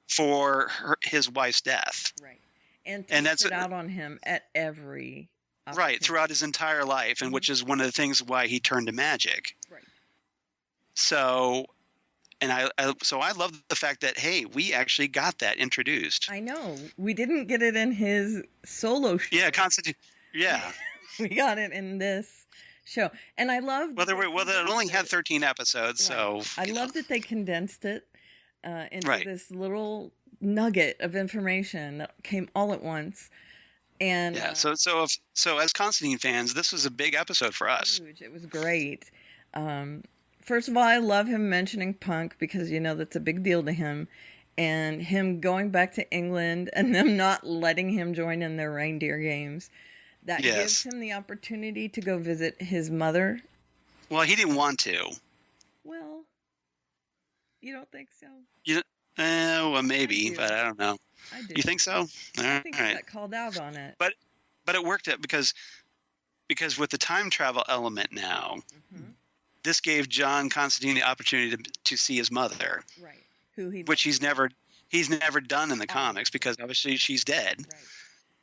Speaker 8: for his wife's death.
Speaker 7: Right. And takes it out on him at every opportunity.
Speaker 8: Right, throughout his entire life, and which is one of the things why he turned to magic.
Speaker 7: Right.
Speaker 8: So, and I love the fact that, hey, we actually got that introduced.
Speaker 7: I know. We didn't get it in his solo show.
Speaker 8: Yeah, Constantine. Yeah.
Speaker 7: We got it in this show. And I love
Speaker 8: it only had 13 episodes,
Speaker 7: right.
Speaker 8: So
Speaker 7: I love that they condensed it into this little nugget of information that came all at once. And
Speaker 8: yeah, so as Constantine fans, this was a big episode for us.
Speaker 7: Huge. It was great. First of all, I love him mentioning punk because that's a big deal to him, and him going back to England and them not letting him join in their reindeer games. That gives him the opportunity to go visit his mother.
Speaker 8: Well, he didn't want to.
Speaker 7: Well, you don't think so?
Speaker 8: Well, maybe, but I don't know.
Speaker 7: I do.
Speaker 8: You think so?
Speaker 7: I think he got called out on it.
Speaker 8: But it worked out because with the time travel element now, this gave John Constantine the opportunity to see his mother,
Speaker 7: right?
Speaker 8: Which he's never done in the comics because obviously she's dead.
Speaker 7: Right.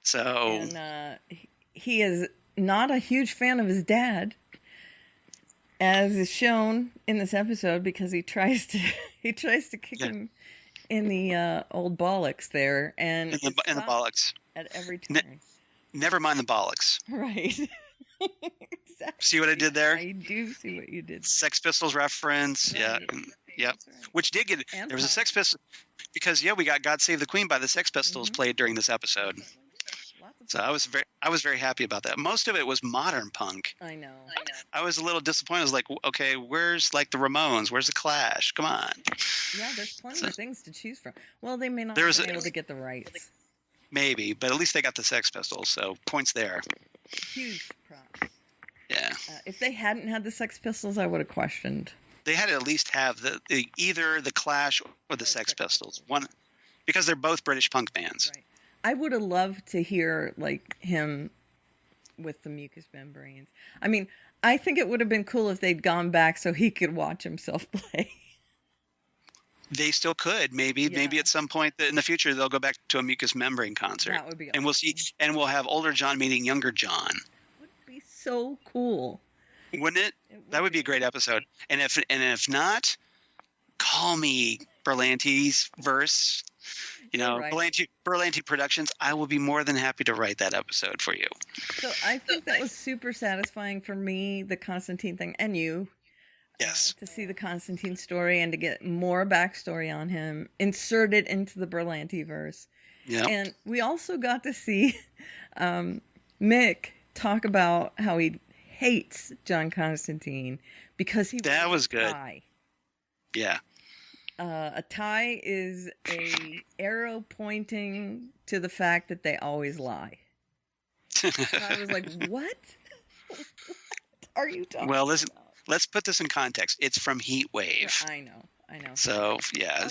Speaker 8: So
Speaker 7: and he is not a huge fan of his dad, as is shown in this episode, because he tries to kick him in the old bollocks there, and
Speaker 8: in the bollocks
Speaker 7: at every turn.
Speaker 8: Never mind the bollocks.
Speaker 7: Right. Exactly.
Speaker 8: See what I did there?
Speaker 7: I do see what you did.
Speaker 8: Sex Pistols reference,
Speaker 7: Right.
Speaker 8: Yep.
Speaker 7: Right.
Speaker 8: Which did get there was a Sex Pistols because we got God Save the Queen by the Sex Pistols played during this episode. So I was very happy about that. Most of it was modern punk.
Speaker 7: I know.
Speaker 8: I was a little disappointed. I was like, okay, where's like the Ramones? Where's the Clash? Come on.
Speaker 7: Yeah, there's plenty of things to choose from. Well, they may not
Speaker 8: be
Speaker 7: able to get the rights.
Speaker 8: Maybe, but at least they got the Sex Pistols, so points there.
Speaker 7: Huge props.
Speaker 8: Yeah.
Speaker 7: If they hadn't had the Sex Pistols, I would have questioned.
Speaker 8: They had to at least have either the Clash or the Sex Pistols. One, because they're both British punk bands.
Speaker 7: Right. I would have loved to hear like him with the Mucous Membranes. I mean, I think it would have been cool if they'd gone back so he could watch himself play.
Speaker 8: They still could, maybe at some point in the future they'll go back to a Mucous Membrane concert.
Speaker 7: That would be awesome.
Speaker 8: And we'll see, and we'll have older John meeting younger John.
Speaker 7: Would be so cool,
Speaker 8: wouldn't it? That would be a great episode. And if not, call me Berlanti's verse.
Speaker 7: Right.
Speaker 8: Berlanti Productions. I will be more than happy to write that episode for you.
Speaker 7: So I think that was super satisfying for me, the Constantine thing, and you.
Speaker 8: Yes.
Speaker 7: To see the Constantine story and to get more backstory on him inserted into the Berlanti verse.
Speaker 8: Yeah.
Speaker 7: And we also got to see Mick talk about how he hates John Constantine because
Speaker 8: that was good.
Speaker 7: Tie.
Speaker 8: Yeah.
Speaker 7: A tie is a arrow pointing to the fact that they always lie. And I was like, what? What are you talking about?
Speaker 8: Let's put this in context. It's from Heat Wave.
Speaker 7: Yeah, I know.
Speaker 8: So, yeah.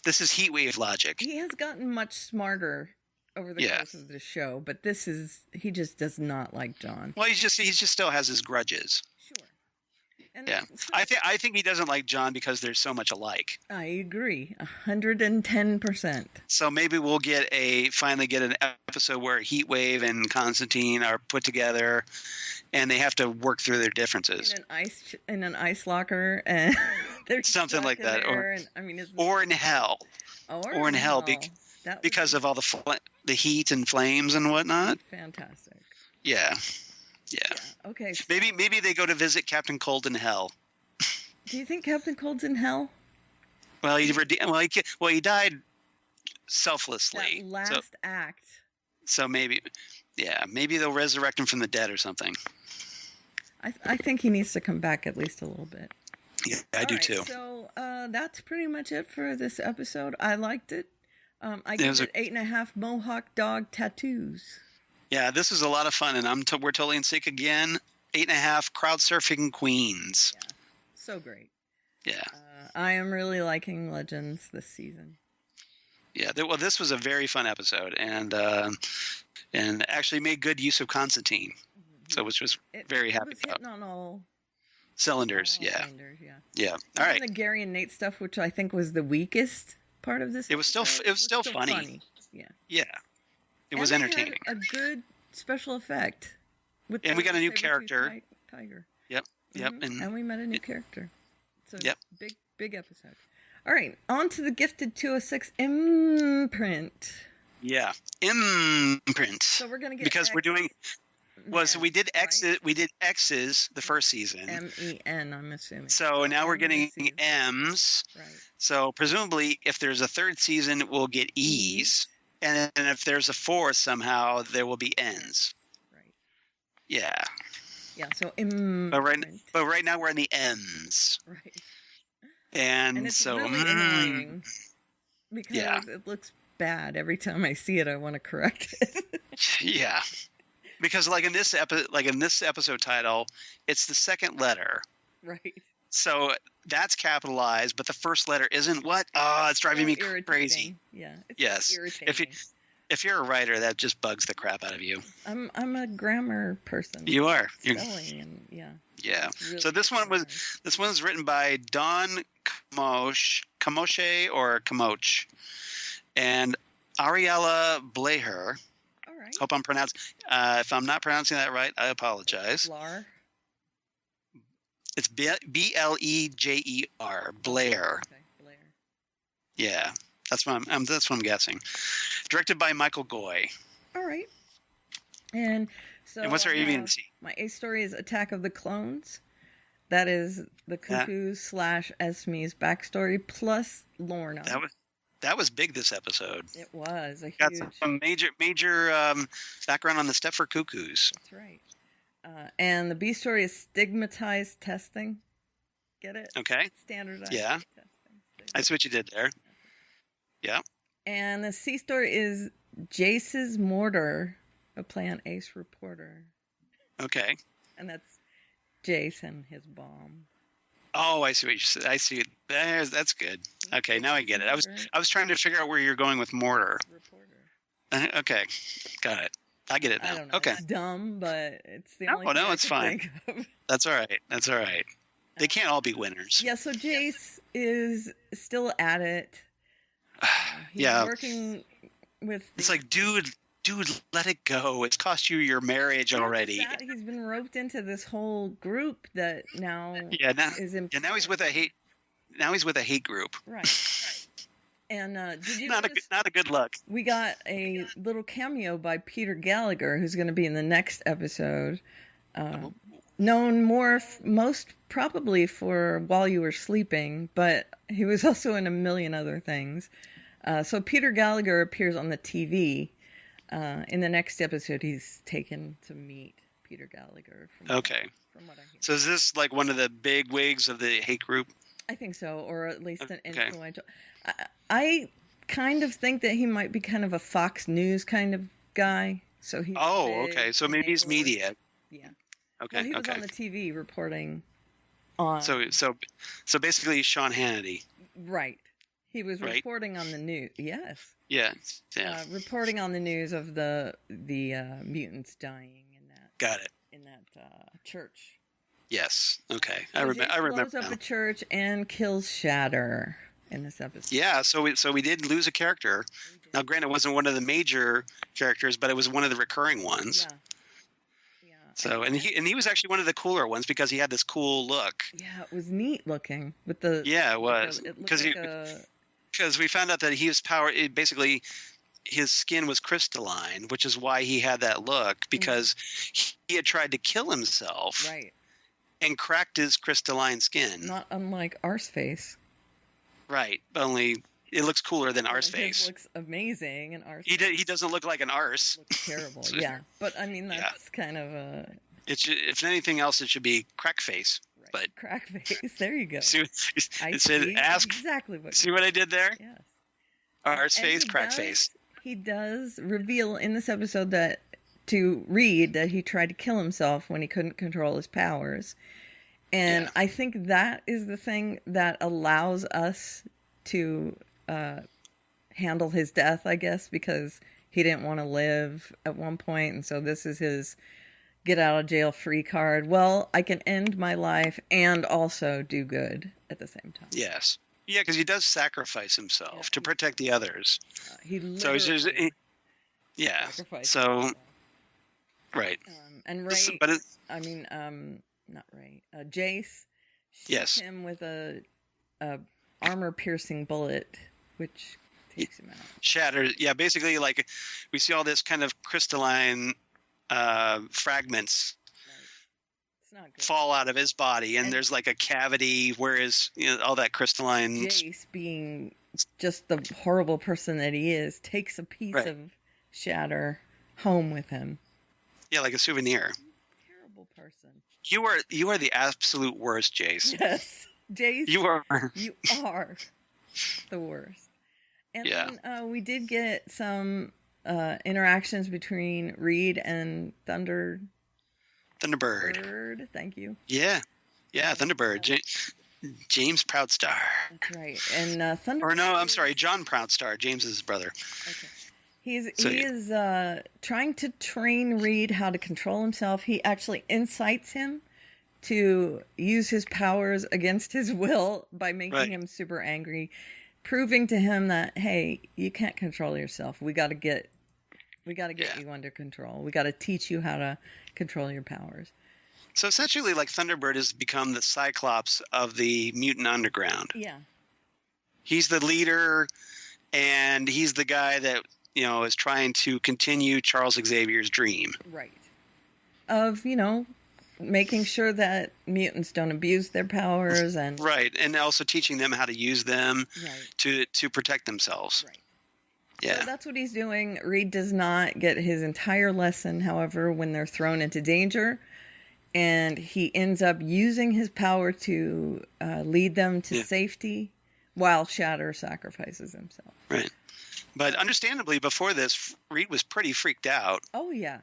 Speaker 8: This is Heat Wave logic.
Speaker 7: He has gotten much smarter over the course of the show, but he just does not like John.
Speaker 8: Well, he just still has his grudges.
Speaker 7: Sure. And
Speaker 8: yeah. I think he doesn't like John because there's so much alike.
Speaker 7: I agree. 110%.
Speaker 8: So maybe we'll finally get an episode where Heat Wave and Constantine are put together and they have to work through their differences.
Speaker 7: In an ice locker, and there's
Speaker 8: something like that, or in hell, or in hell, because of all the heat and flames and whatnot.
Speaker 7: Fantastic.
Speaker 8: Yeah.
Speaker 7: Okay. So
Speaker 8: maybe they go to visit Captain Cold in hell.
Speaker 7: Do you think Captain Cold's in hell?
Speaker 8: Well, he died selflessly.
Speaker 7: That last act.
Speaker 8: So maybe they'll resurrect him from the dead or something.
Speaker 7: I think he needs to come back at least a little bit.
Speaker 8: Yeah, I do too.
Speaker 7: So that's pretty much it for this episode. I liked it. I gave it 8.5 Mohawk dog tattoos.
Speaker 8: Yeah, this is a lot of fun, and we're totally in sync again. 8.5 crowd surfing queens.
Speaker 7: Yeah, so great.
Speaker 8: Yeah,
Speaker 7: I am really liking Legends this season.
Speaker 8: Yeah, this was a very fun episode, and actually made good use of Constantine. So which was very happy about.
Speaker 7: Hitting on all
Speaker 8: cylinders. Yeah. All right.
Speaker 7: The Gary and Nate stuff, which I think was the weakest part of this.
Speaker 8: It was still funny. Yeah. It was entertaining.
Speaker 7: A good special effect.
Speaker 8: And we got a new character.
Speaker 7: Tiger.
Speaker 8: Yep.
Speaker 7: Mm-hmm. And we met a new character. So
Speaker 8: yep.
Speaker 7: Big episode. All right, on to the Gifted 206 imprint.
Speaker 8: Yeah, imprint.
Speaker 7: So we're gonna get
Speaker 8: because we're doing. Well, so we did X's. Right? We did X's the first season.
Speaker 7: MEN, I'm assuming.
Speaker 8: So now we're getting M's.
Speaker 7: Right.
Speaker 8: So presumably, if there's a third season, we'll get E's. and if there's a fourth, somehow there will be ends.
Speaker 7: Right.
Speaker 8: Yeah.
Speaker 7: Yeah. So
Speaker 8: But right now we're in the ends.
Speaker 7: Right.
Speaker 8: And
Speaker 7: it's
Speaker 8: so
Speaker 7: really annoying because it looks bad every time I see it. I want to correct it.
Speaker 8: Yeah. Because like in this episode title, it's the second letter.
Speaker 7: Right.
Speaker 8: So that's capitalized, but the first letter isn't. What? Oh, it's driving me crazy.
Speaker 7: Yeah. It's
Speaker 8: Yes.
Speaker 7: irritating.
Speaker 8: If you're a writer, that just bugs the crap out of you.
Speaker 7: I'm a grammar person.
Speaker 8: You are.
Speaker 7: Spelling and yeah.
Speaker 8: Yeah.
Speaker 7: Really
Speaker 8: So this one was written by Don Camosche or Camoche, and Ariella Bleher.
Speaker 7: All right.
Speaker 8: Hope I'm pronouncing. If I'm not pronouncing that right, I apologize.
Speaker 7: Blar.
Speaker 8: It's Blejer. Blair.
Speaker 7: Okay, Blair.
Speaker 8: Yeah, that's what I'm guessing. Directed by Michael Goy.
Speaker 7: All right. And so
Speaker 8: And what's our agency?
Speaker 7: My A story is Attack of the Clones. That is the Cuckoo / Esme's backstory plus Lorna.
Speaker 8: That was big this episode.
Speaker 7: It was a
Speaker 8: Got
Speaker 7: huge.
Speaker 8: some major background on the Stepford Cuckoos.
Speaker 7: That's right. And the B story is stigmatized testing. Get it?
Speaker 8: Okay.
Speaker 7: Standardized
Speaker 8: Yeah.
Speaker 7: testing.
Speaker 8: I see what you did there. Yeah.
Speaker 7: And the C story is Jace's Mortar, a play on Ace Reporter.
Speaker 8: Okay.
Speaker 7: And that's Jace and his bomb.
Speaker 8: Oh, I see what you said. I see. That's good. Okay, now I get it. I was trying to figure out where you're going with mortar.
Speaker 7: Reporter.
Speaker 8: Okay, got it. I get it now.
Speaker 7: I don't know.
Speaker 8: Okay.
Speaker 7: It's dumb, but it's the only thing
Speaker 8: No,
Speaker 7: I
Speaker 8: it's
Speaker 7: could
Speaker 8: fine.
Speaker 7: think of.
Speaker 8: That's all right. That's all right. They can't all be winners.
Speaker 7: Yeah, so Jace is still at it. He's
Speaker 8: Yeah.
Speaker 7: working with.
Speaker 8: It's like, dude, let it go. It's cost you your marriage already.
Speaker 7: He's been roped into this whole group that now is in.
Speaker 8: Yeah, now he's with a hate. Now he's with a hate group.
Speaker 7: Right. And did you
Speaker 8: not a good look.
Speaker 7: We got a little cameo by Peter Gallagher, who's going to be in the next episode. Known most probably for While You Were Sleeping, but he was also in a million other things. So Peter Gallagher appears on the TV. In the next episode, he's taken to meet Peter Gallagher. From what I hear.
Speaker 8: So is this like one of the big wigs of the hate group?
Speaker 7: I think so, or at least an influential. I kind of think that he might be kind of a Fox News kind of guy. So he.
Speaker 8: Okay. So maybe he's media.
Speaker 7: Yeah.
Speaker 8: Okay.
Speaker 7: Well, he was on the TV reporting on.
Speaker 8: So basically, Sean Hannity.
Speaker 7: Right. He was reporting on the news. Yes.
Speaker 8: Yeah.
Speaker 7: Reporting on the news of the mutants dying in that.
Speaker 8: Got it.
Speaker 7: In that church.
Speaker 8: Yes. Okay.
Speaker 7: So
Speaker 8: I remember.
Speaker 7: Blows up a church and kills Shatter in this episode.
Speaker 8: Yeah. So we did lose a character. Now, granted, it wasn't one of the major characters, but it was one of the recurring ones. Yeah. So and he was actually one of the cooler ones because he had this cool look.
Speaker 7: Yeah, it was neat looking with the.
Speaker 8: Yeah, it was
Speaker 7: because
Speaker 8: we found out that he was basically his skin was crystalline, which is why he had that look because he had tried to kill himself.
Speaker 7: Right.
Speaker 8: And cracked his crystalline skin.
Speaker 7: Not unlike Arseface.
Speaker 8: Right, only it looks cooler than Arseface.
Speaker 7: It looks amazing, and
Speaker 8: Arseface. He doesn't look like an arse.
Speaker 7: Looks terrible. Yeah, but I mean that's kind of a.
Speaker 8: If anything else, it should be Crackface.
Speaker 7: Right.
Speaker 8: But
Speaker 7: Crackface. There you go.
Speaker 8: Ask
Speaker 7: exactly what.
Speaker 8: See what I did there?
Speaker 7: Yes.
Speaker 8: Arseface, Crackface.
Speaker 7: He does reveal in this episode that to Reed that he tried to kill himself when he couldn't control his powers. And I think that is the thing that allows us to handle his death, I guess, because he didn't want to live at one point. And so this is his get out of jail free card. Well, I can end my life and also do good at the same time.
Speaker 8: Yes. Yeah, because he does sacrifice himself to protect the others.
Speaker 7: He literally
Speaker 8: Right.
Speaker 7: And Ray, not Ray. Jace shoots him with a armor-piercing bullet, which takes him out.
Speaker 8: Shatters. Yeah, basically, like we see all this kind of crystalline fragments fall out of his body, and there's like a cavity where all that crystalline.
Speaker 7: Jace being just the horrible person that he is, takes a piece
Speaker 8: Right.
Speaker 7: of Shatter home with him.
Speaker 8: Yeah, like a souvenir.
Speaker 7: Terrible person.
Speaker 8: You are the absolute worst, Jace.
Speaker 7: Yes, Jace.
Speaker 8: You are.
Speaker 7: You are the worst. And
Speaker 8: Yeah.
Speaker 7: then we did get some interactions between Reed and
Speaker 8: Thunderbird.
Speaker 7: Thunderbird. Thank you.
Speaker 8: Yeah. Thunderbird. James Proudstar.
Speaker 7: That's right. And Thunderbird.
Speaker 8: Or no, I'm sorry, John Proudstar. James is his brother.
Speaker 7: Okay. He
Speaker 8: So,
Speaker 7: is trying to train Reed how to control himself. He actually incites him to use his powers against his will by making
Speaker 8: Right.
Speaker 7: him super angry, proving to him that, hey, you can't control yourself. We got to get
Speaker 8: Yeah.
Speaker 7: you under control. We got to teach you how to control your powers.
Speaker 8: So essentially, like, Thunderbird has become the Cyclops of the Mutant Underground.
Speaker 7: Yeah.
Speaker 8: He's the leader, and he's the guy that, is trying to continue Charles Xavier's dream.
Speaker 7: Right. Of, making sure that mutants don't abuse their powers and
Speaker 8: Right, and also teaching them how to use them
Speaker 7: right.
Speaker 8: to protect themselves.
Speaker 7: Right.
Speaker 8: Yeah.
Speaker 7: So that's what he's doing. Reed does not get his entire lesson, however, when they're thrown into danger. And he ends up using his power to lead them to safety while Shatter sacrifices himself.
Speaker 8: Right. But understandably, before this, Reed was pretty freaked out.
Speaker 7: Oh, yeah.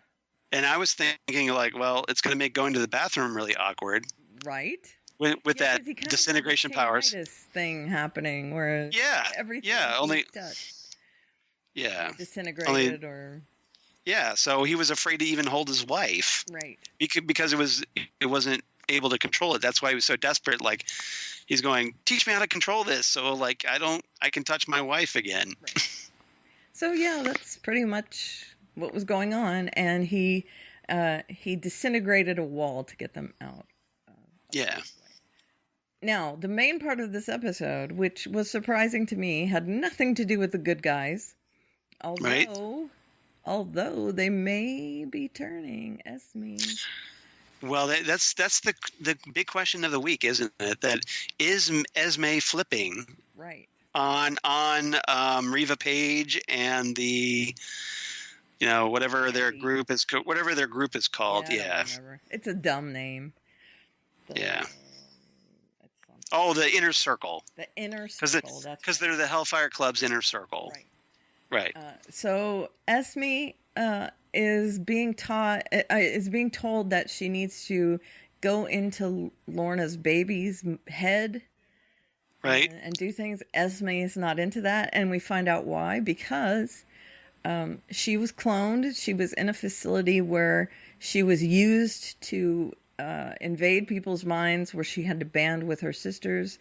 Speaker 8: And I was thinking, like, well, it's going to make going to the bathroom really awkward.
Speaker 7: Right?
Speaker 8: With
Speaker 7: Yeah,
Speaker 8: that
Speaker 7: 'cause he kind of
Speaker 8: disintegration
Speaker 7: had the
Speaker 8: powers.
Speaker 7: tinnitus thing happening where everything
Speaker 8: only
Speaker 7: touched
Speaker 8: only
Speaker 7: disintegrated
Speaker 8: so he was afraid to even hold his wife
Speaker 7: right.
Speaker 8: because it wasn't able to control it. That's why he was so desperate. Like, he's going, teach me how to control this, so like I can touch my wife again.
Speaker 7: Right. So yeah, that's pretty much what was going on, and he disintegrated a wall to get them out.
Speaker 8: Yeah.
Speaker 7: Now, the main part of this episode, which was surprising to me, had nothing to do with the good guys. Although they may be turning Esme.
Speaker 8: Well, that's the big question of the week, isn't it? That is Esme flipping
Speaker 7: Right.
Speaker 8: on Reva Page and the whatever their group is called.
Speaker 7: I
Speaker 8: Yeah.
Speaker 7: don't remember. It's a dumb name.
Speaker 8: Yeah.
Speaker 7: It's
Speaker 8: Oh, the Inner Circle.
Speaker 7: the Inner Circle.
Speaker 8: Because they're the Hellfire Club's Inner Circle.
Speaker 7: Right.
Speaker 8: Right.
Speaker 7: So Esme is being told that she needs to go into Lorna's baby's head,
Speaker 8: Right.
Speaker 7: and do things. Esme is not into that, and we find out why, because she was cloned. She was in a facility where she was used to invade people's minds, where she had to band with her sisters,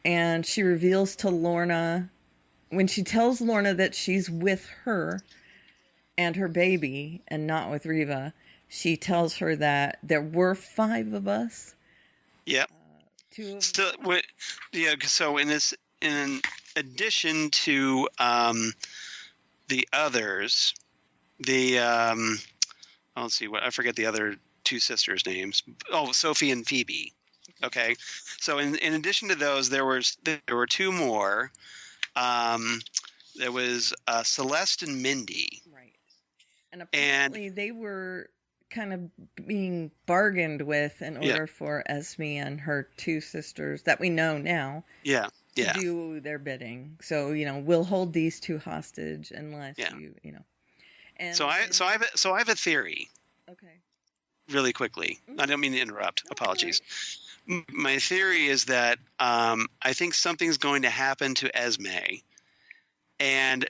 Speaker 7: and she reveals to Lorna. When she tells Lorna that she's with her and her baby and not with Reva, she tells her that there were 5 of us.
Speaker 8: Yep.
Speaker 7: 2 of
Speaker 8: So, so in addition to the others, let's see, I forget the other 2 sisters' names. Oh, Sophie and Phoebe. Okay. So in addition to those, there were 2 more. There was Celeste and Mindy.
Speaker 7: Right. And apparently they were kind of being bargained with in order for Esme and her 2 sisters that we know now
Speaker 8: to
Speaker 7: do their bidding. So, we'll hold these 2 hostage unless And
Speaker 8: so I have a theory.
Speaker 7: Okay.
Speaker 8: Really quickly. I don't mean to interrupt. Apologies. My theory is that I think something's going to happen to Esme, and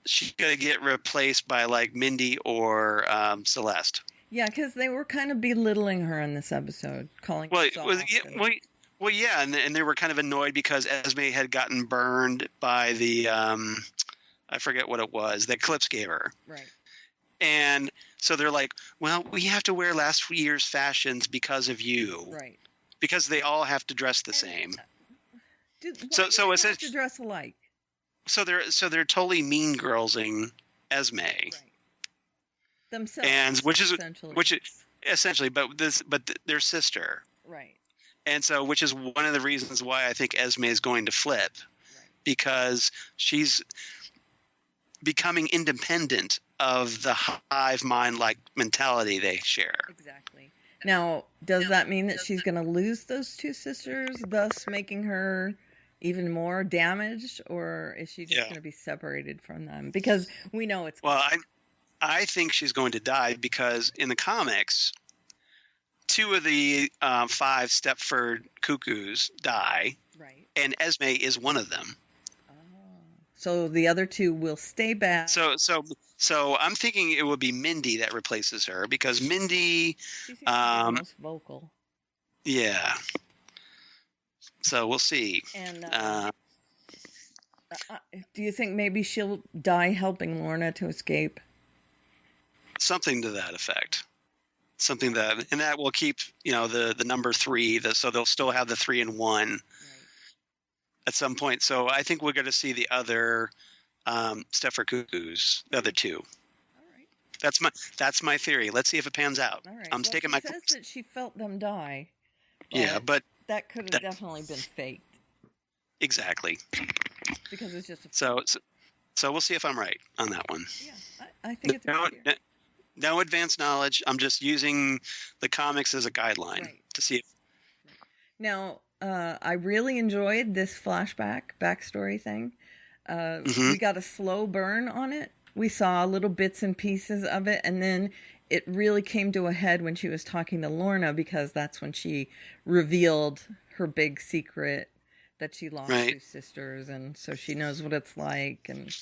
Speaker 8: she's going to get replaced by like Mindy or Celeste.
Speaker 7: Yeah, because they were kind of belittling her in this episode, calling her soft.
Speaker 8: Yeah, and they were kind of annoyed because Esme had gotten burned by the I forget what it was that Eclipse gave her.
Speaker 7: Right. And
Speaker 8: so they're like, well, we have to wear last year's fashions because of you.
Speaker 7: Right.
Speaker 8: Because they all have to dress the same.
Speaker 7: So it's have to dress alike.
Speaker 8: So they're totally mean girlsing Esme.
Speaker 7: Right. Themselves.
Speaker 8: And which is essentially, but their sister.
Speaker 7: Right.
Speaker 8: And so, which is one of the reasons why I think Esme is going to flip.
Speaker 7: Right.
Speaker 8: because she's becoming independent of the hive mind-like mentality they share.
Speaker 7: Exactly. Now, does that mean that she's going to lose those two sisters, thus making her even more damaged, or is she just going to be separated from them? Because we know it's...
Speaker 8: Well, I think she's going to die because in the comics, 2 of the 5 Stepford Cuckoos die,
Speaker 7: right,
Speaker 8: and Esme is one of them.
Speaker 7: So the other 2 will stay back.
Speaker 8: So I'm thinking it would be Mindy that replaces her because Mindy,
Speaker 7: She seems to be the most vocal.
Speaker 8: Yeah. So we'll see.
Speaker 7: And do you think maybe she'll die helping Lorna to escape?
Speaker 8: Something to that effect. Something that will keep the number 3. So they'll still have the 3 and 1 right. At some point. So I think we're going to see the other Stepford Cuckoos, the other 2. All right. That's my theory. Let's see if it pans out.
Speaker 7: All right.
Speaker 8: I'm taking my.
Speaker 7: She says that she felt them die.
Speaker 8: Yeah, but
Speaker 7: that could have definitely been faked.
Speaker 8: Exactly.
Speaker 7: Because it's just
Speaker 8: so we'll see if I'm right on that one.
Speaker 7: Yeah, I think it's a good idea.
Speaker 8: No advanced knowledge. I'm just using the comics as a guideline to see if.
Speaker 7: Now, I really enjoyed this backstory thing. We got a slow burn on it. We saw little bits and pieces of it, and then it really came to a head when she was talking to Lorna, because that's when she revealed her big secret that she lost 2 sisters, and so she knows what it's like, and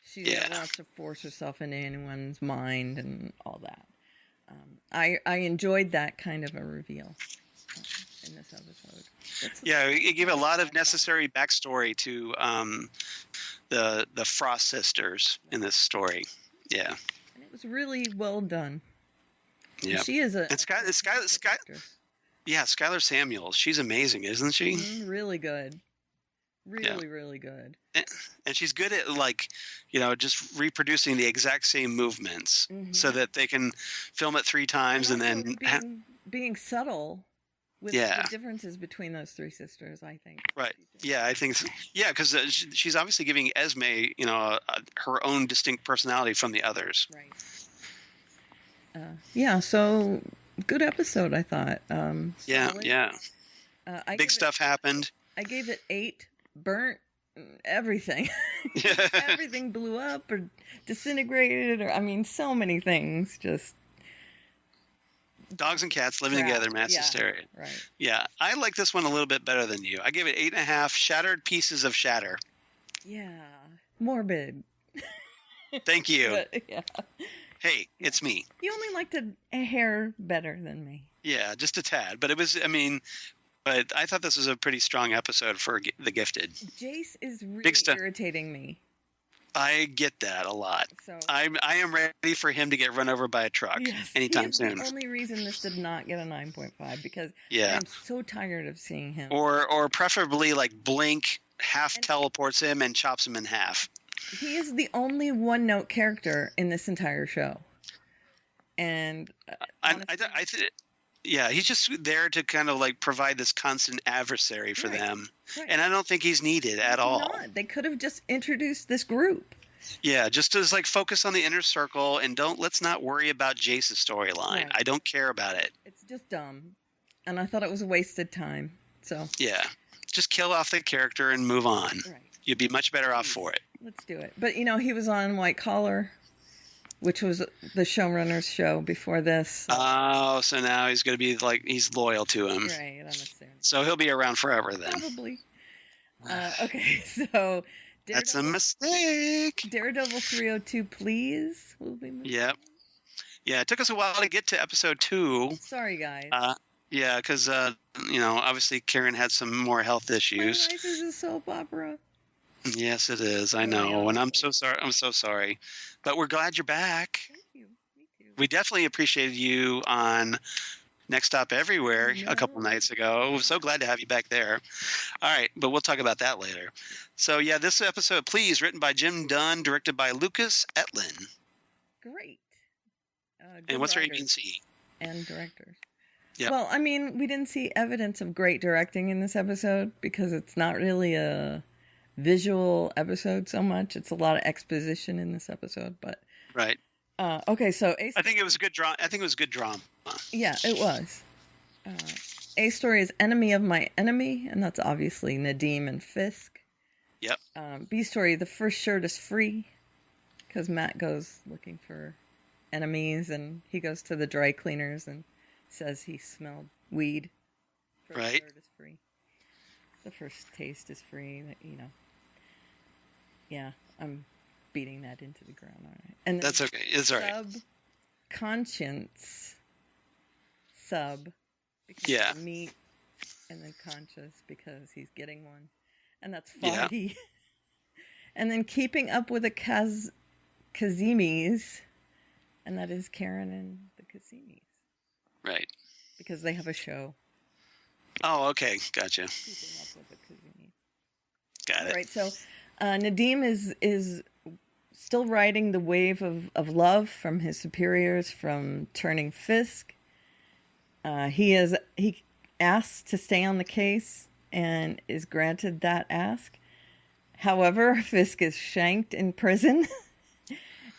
Speaker 7: she wants to force herself into anyone's mind and all that. I enjoyed that kind of a reveal in this episode.
Speaker 8: It gave a lot of necessary backstory to the Frost sisters in this story. Yeah,
Speaker 7: and it was really well done.
Speaker 8: Yeah,
Speaker 7: she is
Speaker 8: Skylar Samuels. She's amazing, isn't she?
Speaker 7: Really good. Really good.
Speaker 8: And she's good at just reproducing the exact same movements so that they can film it 3 times and then
Speaker 7: being subtle with the differences between those 3 sisters, I think.
Speaker 8: Right. Yeah, I think so. Yeah, because she's obviously giving Esme, her own distinct personality from the others.
Speaker 7: Right. So good episode, I thought.
Speaker 8: Yeah. Big stuff happened.
Speaker 7: I gave it 8. Burnt everything. Everything blew up or disintegrated, or so many things. Just
Speaker 8: dogs and cats living together, mass hysteria.
Speaker 7: Right.
Speaker 8: Yeah, I like this one a little bit better than you. I gave it 8.5 shattered pieces of shatter.
Speaker 7: Yeah, morbid.
Speaker 8: Thank you.
Speaker 7: But, yeah.
Speaker 8: Hey, it's me.
Speaker 7: You only liked a hair better than me.
Speaker 8: Yeah, just a tad. But it was, but I thought this was a pretty strong episode for The Gifted.
Speaker 7: Jace is really irritating me.
Speaker 8: I get that a lot. So I am ready for him to get run over by a truck anytime soon.
Speaker 7: The only reason this did not get a 9.5 because I'm so tired of seeing him.
Speaker 8: Or preferably Blink teleports him and chops him in half.
Speaker 7: He is the only one-note character in this entire show, and
Speaker 8: he's just there to kind of provide this constant adversary for them. Right. And I don't think he's needed at all.
Speaker 7: They could have just introduced this group.
Speaker 8: Yeah, just to focus on the inner circle and let's not worry about Jace's storyline. Right. I don't care about it.
Speaker 7: It's just dumb. And I thought it was a wasted time. So yeah,
Speaker 8: just kill off the character and move on. Right. You'd be much better off for it.
Speaker 7: Let's do it. But he was on White Collar, which was the showrunner's show before this.
Speaker 8: Oh, so now he's going to be he's loyal to him.
Speaker 7: Right, I'm assuming.
Speaker 8: So he'll be around forever then.
Speaker 7: Probably. Okay, so
Speaker 8: that's a mistake.
Speaker 7: Daredevil 302, please. Will be moving.
Speaker 8: Yep. Yeah, it took us a while to get to episode 2.
Speaker 7: Sorry, guys.
Speaker 8: Yeah, because obviously Karen had some more health issues.
Speaker 7: My life is a soap opera.
Speaker 8: Yes, it is. I know, and I'm so sorry. I'm so sorry, but we're glad you're back.
Speaker 7: Thank you. Me too.
Speaker 8: We definitely appreciated you on Next Stop Everywhere a couple nights ago. We're so glad to have you back there. All right, but we'll talk about that later. So yeah, this episode, please, written by Jim Dunn, directed by Lucas Etlin.
Speaker 7: Great.
Speaker 8: And what's our agency?
Speaker 7: And directors.
Speaker 8: Yep.
Speaker 7: Well, we didn't see evidence of great directing in this episode because it's not really a visual episode so much. It's a lot of exposition in this episode, but
Speaker 8: Right.
Speaker 7: okay. So
Speaker 8: I think it was a good drama. I think it was good drama.
Speaker 7: yeah, it was. A story is Enemy of My Enemy, and that's obviously Nadim and Fisk.
Speaker 8: Yep.
Speaker 7: B story, The First Shirt is Free, because Matt goes looking for enemies, and he goes to the dry cleaners and says he smelled weed. First
Speaker 8: Right.
Speaker 7: shirt is free. The first taste is free. You know. Yeah, I'm beating that into the ground. All right. And
Speaker 8: That's okay. It's all right.
Speaker 7: Subconscience. Sub. Because
Speaker 8: Yeah.
Speaker 7: of meat, and then conscious because he's getting one. And that's
Speaker 8: Yeah.
Speaker 7: Foggy. And then Keeping Up with the Kazimis, and that is Karen and the Kazimis.
Speaker 8: Right.
Speaker 7: Because they have a show.
Speaker 8: Oh, okay. Gotcha.
Speaker 7: Keeping Up with the Kazimis.
Speaker 8: Got it.
Speaker 7: All right, so Nadim is still riding the wave of love from his superiors from turning Fisk. He asks to stay on the case and is granted that ask. However, Fisk is shanked in prison,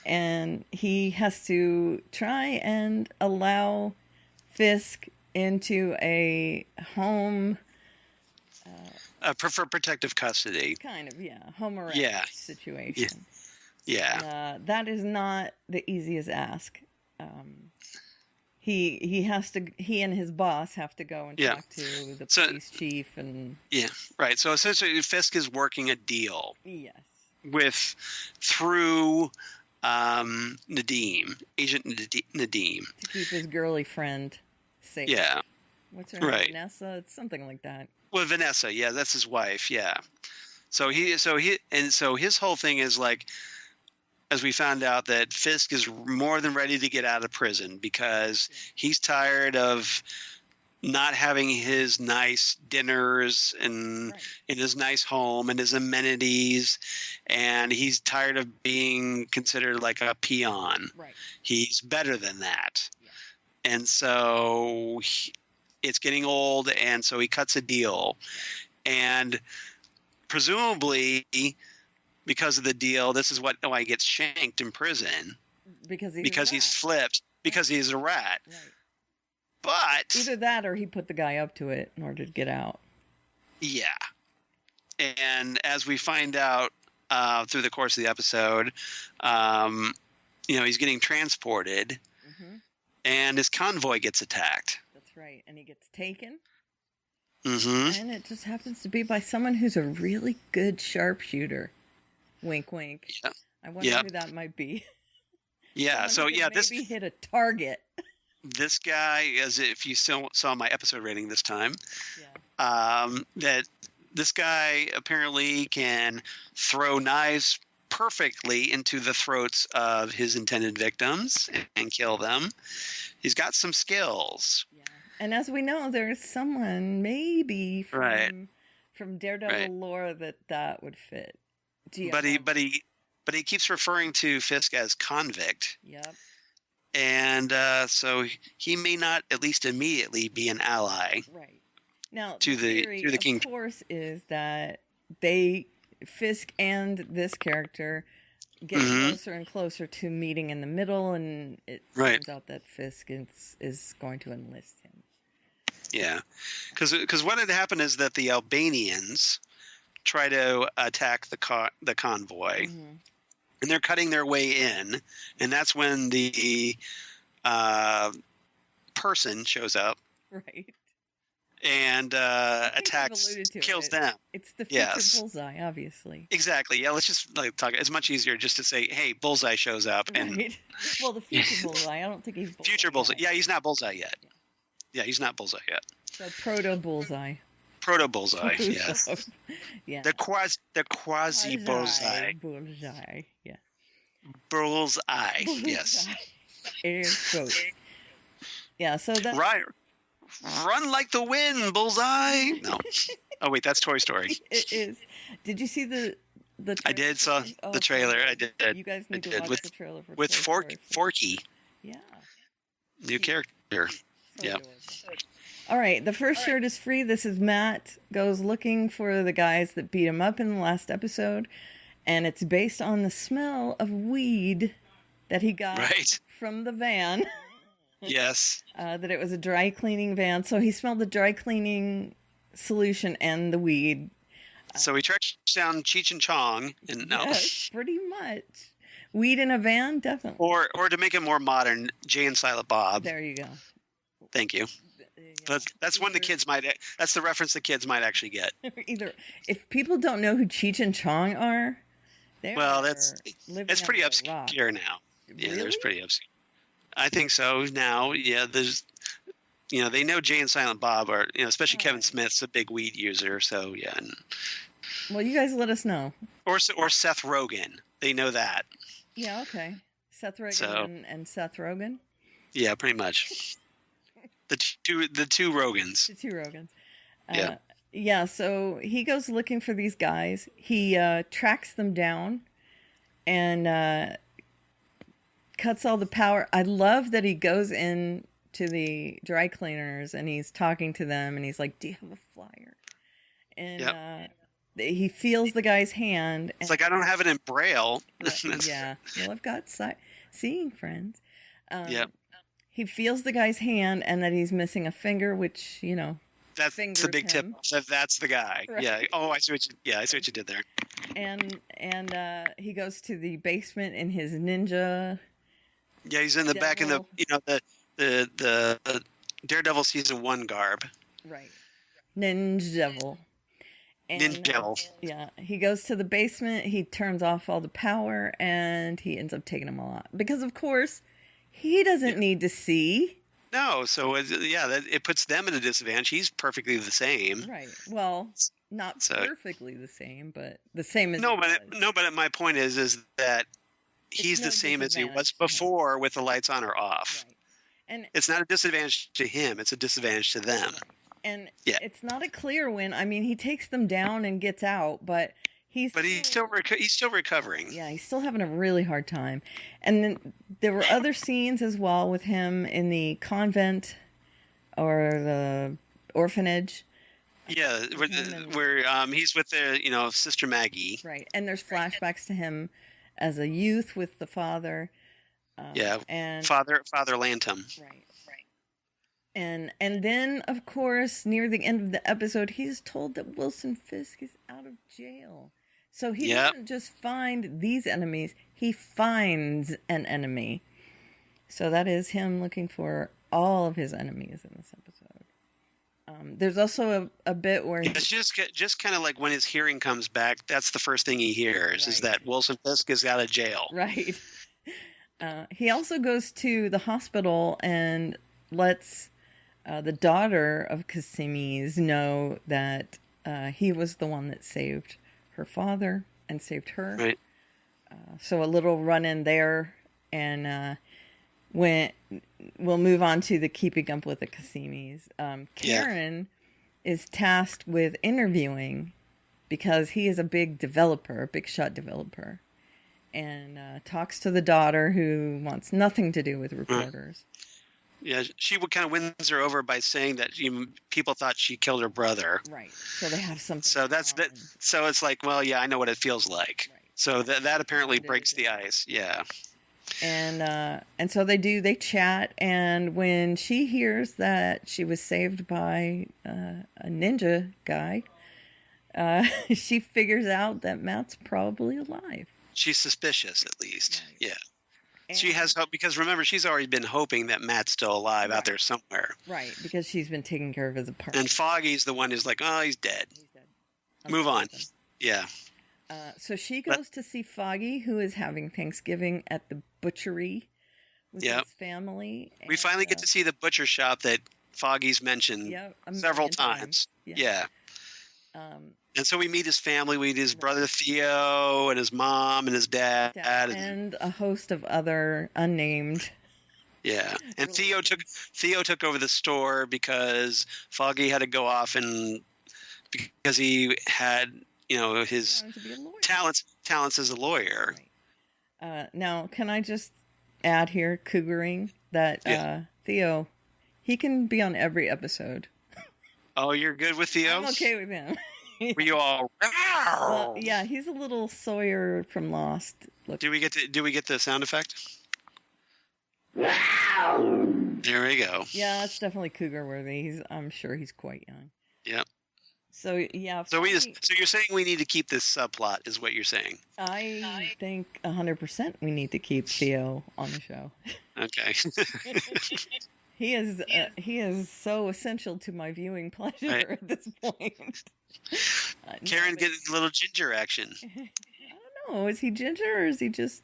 Speaker 7: and he has to try and allow Fisk into a home.
Speaker 8: For protective custody.
Speaker 7: Kind of, yeah, home arrest situation.
Speaker 8: Yeah.
Speaker 7: That is not the easiest ask. He and his boss have to go and talk to the police chief and
Speaker 8: Yeah, right. So essentially, Fisk is working a deal
Speaker 7: yes,
Speaker 8: through Nadim, Agent Nadim,
Speaker 7: to keep his girly friend safe.
Speaker 8: Yeah.
Speaker 7: What's her name?
Speaker 8: Right.
Speaker 7: Vanessa? It's something like that.
Speaker 8: Well, Vanessa, yeah, that's his wife, yeah. So his whole thing is like, as we found out, that Fisk is more than ready to get out of prison because he's tired of not having his nice dinners and in his nice home and his amenities, and he's tired of being considered like a peon.
Speaker 7: Right.
Speaker 8: He's better than that. Yeah. And so it's getting old, and so he cuts a deal. And presumably, because of the deal, this is why he gets shanked in prison. Because he's flipped, because he's a rat.
Speaker 7: Right.
Speaker 8: But
Speaker 7: either that or he put the guy up to it in order to get out.
Speaker 8: Yeah. And as we find out through the course of the episode, he's getting transported, and his convoy gets attacked.
Speaker 7: That's right. And he gets taken.
Speaker 8: Mm-hmm.
Speaker 7: And it just happens to be by someone who's a really good sharpshooter. Wink, wink.
Speaker 8: Yeah.
Speaker 7: I wonder who that might be.
Speaker 8: Yeah. So yeah,
Speaker 7: maybe hit a target.
Speaker 8: This guy, as if you saw my episode rating this time, that this guy apparently can throw knives perfectly into the throats of his intended victims and kill them. He's got some skills.
Speaker 7: Yeah. And as we know, there's someone maybe from Daredevil lore that would fit.
Speaker 8: But he keeps referring to Fisk as convict.
Speaker 7: Yep.
Speaker 8: And so he may not, at least immediately, be an ally.
Speaker 7: Right. Now,
Speaker 8: to the king.
Speaker 7: Of course, is that Fisk and this character get closer and closer to meeting in the middle, and it turns out that Fisk is going to enlist him.
Speaker 8: Yeah, because what had happened is that the Albanians try to attack the convoy. Mm-hmm. And they're cutting their way in, and that's when the person shows up,
Speaker 7: right?
Speaker 8: And attacks, kills them.
Speaker 7: It's the future Bullseye, obviously.
Speaker 8: Exactly. Yeah. Let's just talk. It's much easier just to say, "Hey, Bullseye shows up." And
Speaker 7: well, the future Bullseye. I don't think he's Bullseye
Speaker 8: future Bullseye.
Speaker 7: Yet.
Speaker 8: Yeah, he's not Bullseye yet. Yeah, he's not Bullseye yet.
Speaker 7: So proto Bullseye.
Speaker 8: Proto Bullseye. Yes.
Speaker 7: Yeah.
Speaker 8: The quasi Bullseye.
Speaker 7: Bullseye. Yeah.
Speaker 8: Bullseye. Yes.
Speaker 7: Air quotes. Yeah. So that.
Speaker 8: Right. Run like the wind, Bullseye. No. Oh wait, that's Toy Story.
Speaker 7: It is. Did you see the trailer?
Speaker 8: I did saw the trailer. I did.
Speaker 7: You guys need to watch the trailer for
Speaker 8: with
Speaker 7: Toy Story.
Speaker 8: Forky.
Speaker 7: Yeah.
Speaker 8: New character.
Speaker 7: So
Speaker 8: yeah.
Speaker 7: All right, the first shirt is free. This is Matt goes looking for the guys that beat him up in the last episode, and it's based on the smell of weed that he got from the van.
Speaker 8: Yes.
Speaker 7: That it was a dry cleaning van, so he smelled the dry cleaning solution and the weed.
Speaker 8: So he tracked down Cheech and Chong, and
Speaker 7: Yes, pretty much. Weed in a van, definitely.
Speaker 8: Or to make it more modern, Jay and Silent Bob.
Speaker 7: There you go.
Speaker 8: Thank you. That's one the kids might. That's the reference the kids might actually get.
Speaker 7: Either if people don't know who Cheech and Chong are,
Speaker 8: it's pretty obscure now.
Speaker 7: Really?
Speaker 8: Yeah, there's pretty obscure. I think so now. Yeah, there's. They know Jay and Silent Bob are. Especially Kevin Smith's a big weed user. So yeah.
Speaker 7: Well, you guys let us know.
Speaker 8: Or Seth Rogen. They know that.
Speaker 7: Yeah. Okay. Seth Rogen and Seth Rogen.
Speaker 8: Yeah, pretty much. The two Rogans.
Speaker 7: The two Rogans.
Speaker 8: Yeah.
Speaker 7: Yeah, so he goes looking for these guys. He tracks them down and cuts all the power. I love that he goes in to the dry cleaners and he's talking to them and he's like, "Do you have a flyer?" And he feels the guy's hand.
Speaker 8: It's like, I don't have it in Braille.
Speaker 7: Yeah. Well, I've got seeing friends.
Speaker 8: Yeah.
Speaker 7: He feels the guy's hand and that he's missing a finger, which,
Speaker 8: that's the big tip. So that's the guy. Right. Yeah. Oh, I see what you did there.
Speaker 7: And he goes to the basement in his ninja.
Speaker 8: Yeah, he's in the back in the Daredevil season 1 garb.
Speaker 7: Right. Ninja Devil.
Speaker 8: Ninja Devil.
Speaker 7: Yeah. He goes to the basement, he turns off all the power, and he ends up taking them all out. Because of course he doesn't need to see.
Speaker 8: No, so it puts them at a disadvantage. He's perfectly the same.
Speaker 7: Right. Well, not perfectly the same, but the same as
Speaker 8: but my point is that he's the same as he was before with the lights on or off.
Speaker 7: Right. And
Speaker 8: it's not a disadvantage to him; it's a disadvantage to them.
Speaker 7: Right. And it's not a clear win. I mean, he takes them down and gets out, but he's still recovering. Yeah, he's still having a really hard time. And then there were other scenes as well with him in the convent or the orphanage.
Speaker 8: Yeah, where he's with the Sister Maggie.
Speaker 7: Right, and there's flashbacks to him as a youth with the father.
Speaker 8: And Father Lantom.
Speaker 7: Right. And then, of course, near the end of the episode, he's told that Wilson Fisk is out of jail. So he doesn't just find these enemies, he finds an enemy. So that is him looking for all of his enemies in this episode. There's also a bit where...
Speaker 8: It's just kind of like when his hearing comes back, that's the first thing he hears, is that Wilson Fisk is out of jail.
Speaker 7: Right. He also goes to the hospital and lets... the daughter of Casimis know that he was the one that saved her father and saved her.
Speaker 8: Right.
Speaker 7: So a little run in there, and we'll move on to the keeping up with the Casimis. Karen is tasked with interviewing because he is a big shot developer, and talks to the daughter who wants nothing to do with reporters.
Speaker 8: Yeah, she kind of wins her over by saying that people thought she killed her brother.
Speaker 7: Right. So they have something.
Speaker 8: So that's that. So it's like, well, yeah, I know what it feels like.
Speaker 7: Right.
Speaker 8: So that apparently breaks the ice. Yeah.
Speaker 7: And so they chat, and when she hears that she was saved by a ninja guy, she figures out that Matt's probably alive.
Speaker 8: She's suspicious, at least. Right. Yeah. And she has hope because remember, she's already been hoping that Matt's still alive out there somewhere.
Speaker 7: Right, because she's been taking care of his apartment.
Speaker 8: And Foggy's the one who's like, oh, he's dead. Move on. Yeah.
Speaker 7: So she goes to see Foggy, who is having Thanksgiving at the butchery with his family. And,
Speaker 8: we finally get to see the butcher shop that Foggy's mentioned several times. Yeah. And so we meet his family. We meet his brother Theo and his mom and his dad.
Speaker 7: And a host of other unnamed.
Speaker 8: Yeah. And Theo took over the store because Foggy had to go off and because he had, his talents as a lawyer.
Speaker 7: Right. Now, can I just add here, cougaring, that Theo, he can be on every episode
Speaker 8: Oh, you're good with Theo?
Speaker 7: I'm okay with him.
Speaker 8: Were you all?
Speaker 7: Well, yeah, he's a little Sawyer from Lost. Look.
Speaker 8: Do we get the sound effect? There we go.
Speaker 7: Yeah, that's definitely cougar worthy. I'm sure he's quite young.
Speaker 8: Yep.
Speaker 7: So yeah.
Speaker 8: So you're saying we need to keep this subplot, is what you're saying?
Speaker 7: I think 100% we need to keep Theo on the show.
Speaker 8: Okay.
Speaker 7: He is so essential to my viewing pleasure at this point.
Speaker 8: Karen getting a little ginger action.
Speaker 7: I don't know. Is he ginger or is he just?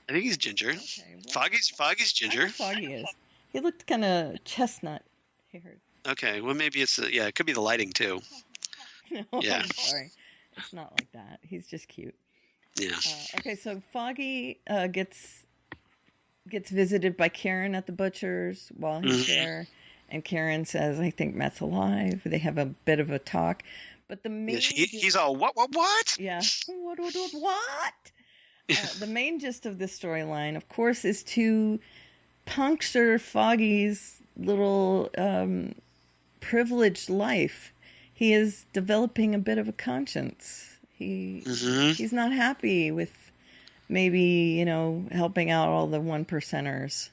Speaker 8: I think he's ginger.
Speaker 7: Okay, well,
Speaker 8: Foggy's ginger.
Speaker 7: Foggy is. He looked kind of chestnut haired.
Speaker 8: Okay, well maybe it's it could be the lighting too.
Speaker 7: No,
Speaker 8: Yeah.
Speaker 7: I'm sorry. It's not like that. He's just cute.
Speaker 8: Yeah.
Speaker 7: Okay, so Foggy gets visited by Karen at the butcher's while he's there, and Karen says, "I think Matt's alive." They have a bit of a talk, but the main
Speaker 8: he's all what?
Speaker 7: Yeah, what? The main gist of this storyline, of course, is to puncture Foggy's little privileged life. He is developing a bit of a conscience. He's not happy with maybe, helping out all the 1%ers.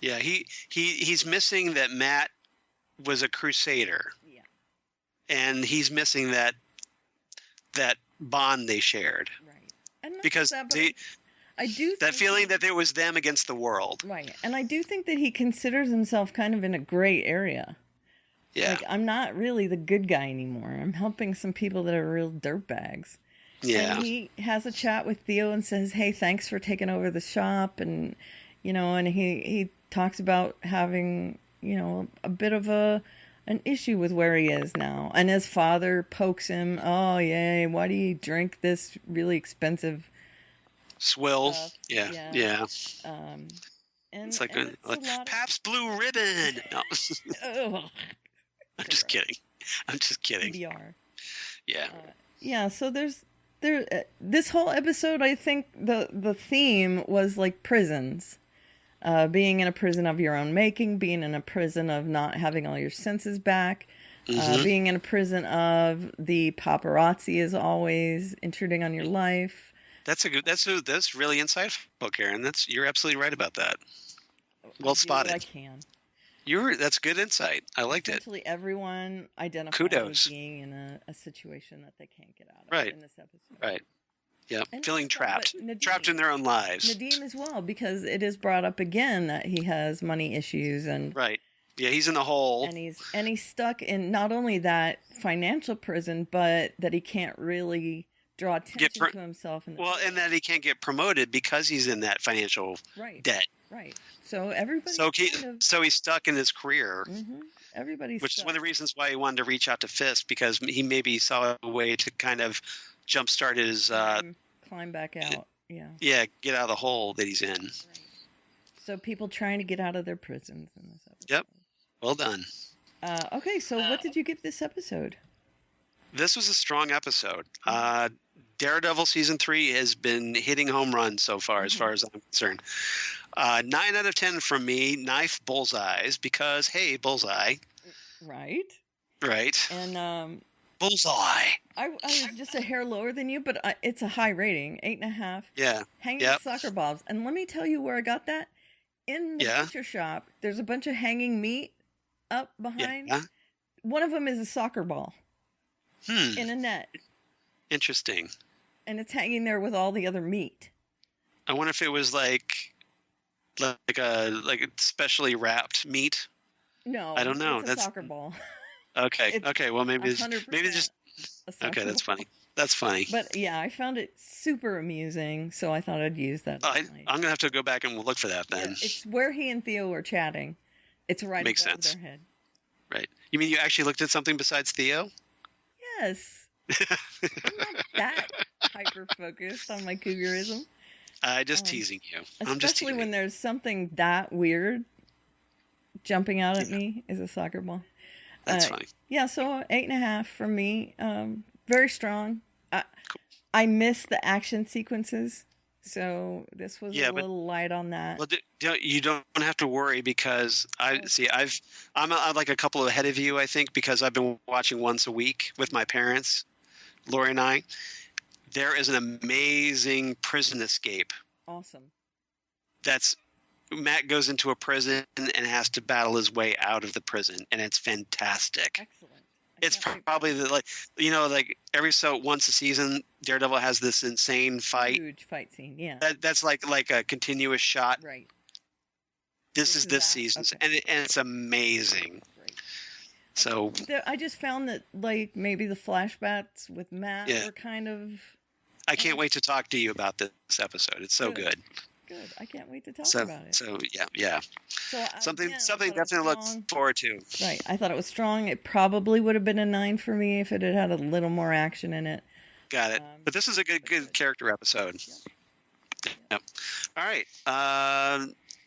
Speaker 8: Yeah, he's missing that Matt was a crusader.
Speaker 7: Yeah.
Speaker 8: And he's missing that bond they shared.
Speaker 7: Right. And
Speaker 8: because
Speaker 7: I do
Speaker 8: that feeling that it was them against the world.
Speaker 7: Right. And I do think that he considers himself kind of in a gray area.
Speaker 8: Yeah.
Speaker 7: Like, I'm not really the good guy anymore. I'm helping some people that are real dirtbags.
Speaker 8: Yeah.
Speaker 7: And he has a chat with Theo and says, "Hey, thanks for taking over the shop." And, and he talks about having, a bit of an issue with where he is now. And his father pokes him. "Oh, yay. Why do you drink this really expensive
Speaker 8: swill?"
Speaker 7: stuff?"
Speaker 8: Yeah.
Speaker 7: And
Speaker 8: it's like
Speaker 7: and
Speaker 8: a Pabst Blue Ribbon. No. I'm just kidding.
Speaker 7: VR.
Speaker 8: Yeah.
Speaker 7: Yeah, so this whole episode, I think the theme was like prisons. Being in a prison of your own making, being in a prison of not having all your senses back, being in a prison of the paparazzi is always intruding on your life.
Speaker 8: That's really insightful, Karen. You're absolutely right about that. Well spotted.
Speaker 7: I can.
Speaker 8: That's good insight. I liked it.
Speaker 7: Essentially, everyone identifies
Speaker 8: Kudos.
Speaker 7: with being in a situation that they can't get out of
Speaker 8: Right.
Speaker 7: in this episode.
Speaker 8: Right. Yeah.
Speaker 7: And
Speaker 8: Feeling trapped.
Speaker 7: Nadim.
Speaker 8: Trapped in their own lives.
Speaker 7: Nadim as well, because it is brought up again that he has money issues and
Speaker 8: right. Yeah, he's in the hole.
Speaker 7: And he's stuck in not only that financial prison, but that he can't really draw attention to himself.
Speaker 8: And that he can't get promoted because he's in that financial debt.
Speaker 7: Right. So everybody.
Speaker 8: So he's stuck in his career.
Speaker 7: Mm-hmm. Everybody's.
Speaker 8: Which is one of the reasons why he wanted to reach out to Fisk, because he maybe saw a way to kind of jumpstart his
Speaker 7: climb back out. Yeah.
Speaker 8: Yeah, get out of the hole that he's in. Right.
Speaker 7: So people trying to get out of their prisons in this episode.
Speaker 8: Yep. Well done.
Speaker 7: Okay, so what did you give this episode?
Speaker 8: This was a strong episode. Daredevil season 3 has been hitting home runs so far, as far as I'm concerned. 9 out of 10 from me. Knife bullseyes because hey, bullseye.
Speaker 7: Right. And
Speaker 8: bullseye.
Speaker 7: I was just a hair lower than you, but it's a high rating, 8.5.
Speaker 8: Yeah.
Speaker 7: Hanging soccer balls, and let me tell you where I got that. In the butcher shop, there's a bunch of hanging meat up behind.
Speaker 8: Yeah.
Speaker 7: One of them is a soccer ball. In a net.
Speaker 8: Interesting.
Speaker 7: And it's hanging there with all the other meat.
Speaker 8: I wonder if it was like a specially wrapped meat.
Speaker 7: No,
Speaker 8: I don't know.
Speaker 7: It's a soccer ball.
Speaker 8: Okay. Okay. Well, maybe just. Okay, that's funny. That's funny.
Speaker 7: But yeah, I found it super amusing, so I thought I'd use that.
Speaker 8: I'm gonna have to go back and look for that then.
Speaker 7: Yeah, it's where he and Theo were chatting. It's right above their head.
Speaker 8: Right. You mean you actually looked at something besides Theo?
Speaker 7: Yes. I'm not that hyper focused on my cougarism.
Speaker 8: Just teasing you.
Speaker 7: Especially when there's something that weird jumping out at me is a soccer ball.
Speaker 8: That's funny.
Speaker 7: Yeah, so 8.5 from me. Very strong. I miss the action sequences. So this was
Speaker 8: Yeah,
Speaker 7: a
Speaker 8: but-
Speaker 7: little light on that.
Speaker 8: Well, you don't have to worry because I'm like a couple ahead of you, I think, because I've been watching once a week with my parents, Lori and I. There is an amazing prison escape.
Speaker 7: Awesome.
Speaker 8: Matt goes into a prison and has to battle his way out of the prison, and it's fantastic.
Speaker 7: Excellent.
Speaker 8: It's probably once a season, Daredevil has this insane fight.
Speaker 7: Huge fight scene, yeah.
Speaker 8: That's like a continuous shot.
Speaker 7: Right.
Speaker 8: This is this season's,
Speaker 7: okay.
Speaker 8: and it's amazing.
Speaker 7: Great.
Speaker 8: So
Speaker 7: I just found that like maybe the flashbacks with Matt were kind of.
Speaker 8: I can't wait to talk to you about this episode. It's so good.
Speaker 7: Good. I can't wait to talk
Speaker 8: So
Speaker 7: about it.
Speaker 8: so yeah.
Speaker 7: So
Speaker 8: Something
Speaker 7: again, I
Speaker 8: definitely
Speaker 7: thought it was
Speaker 8: look
Speaker 7: strong.
Speaker 8: forward to.
Speaker 7: Right. I thought it was strong. It probably would have been a 9 for me if it had had a little more action in it.
Speaker 8: Got it. But this is a good character episode. Yep. All right.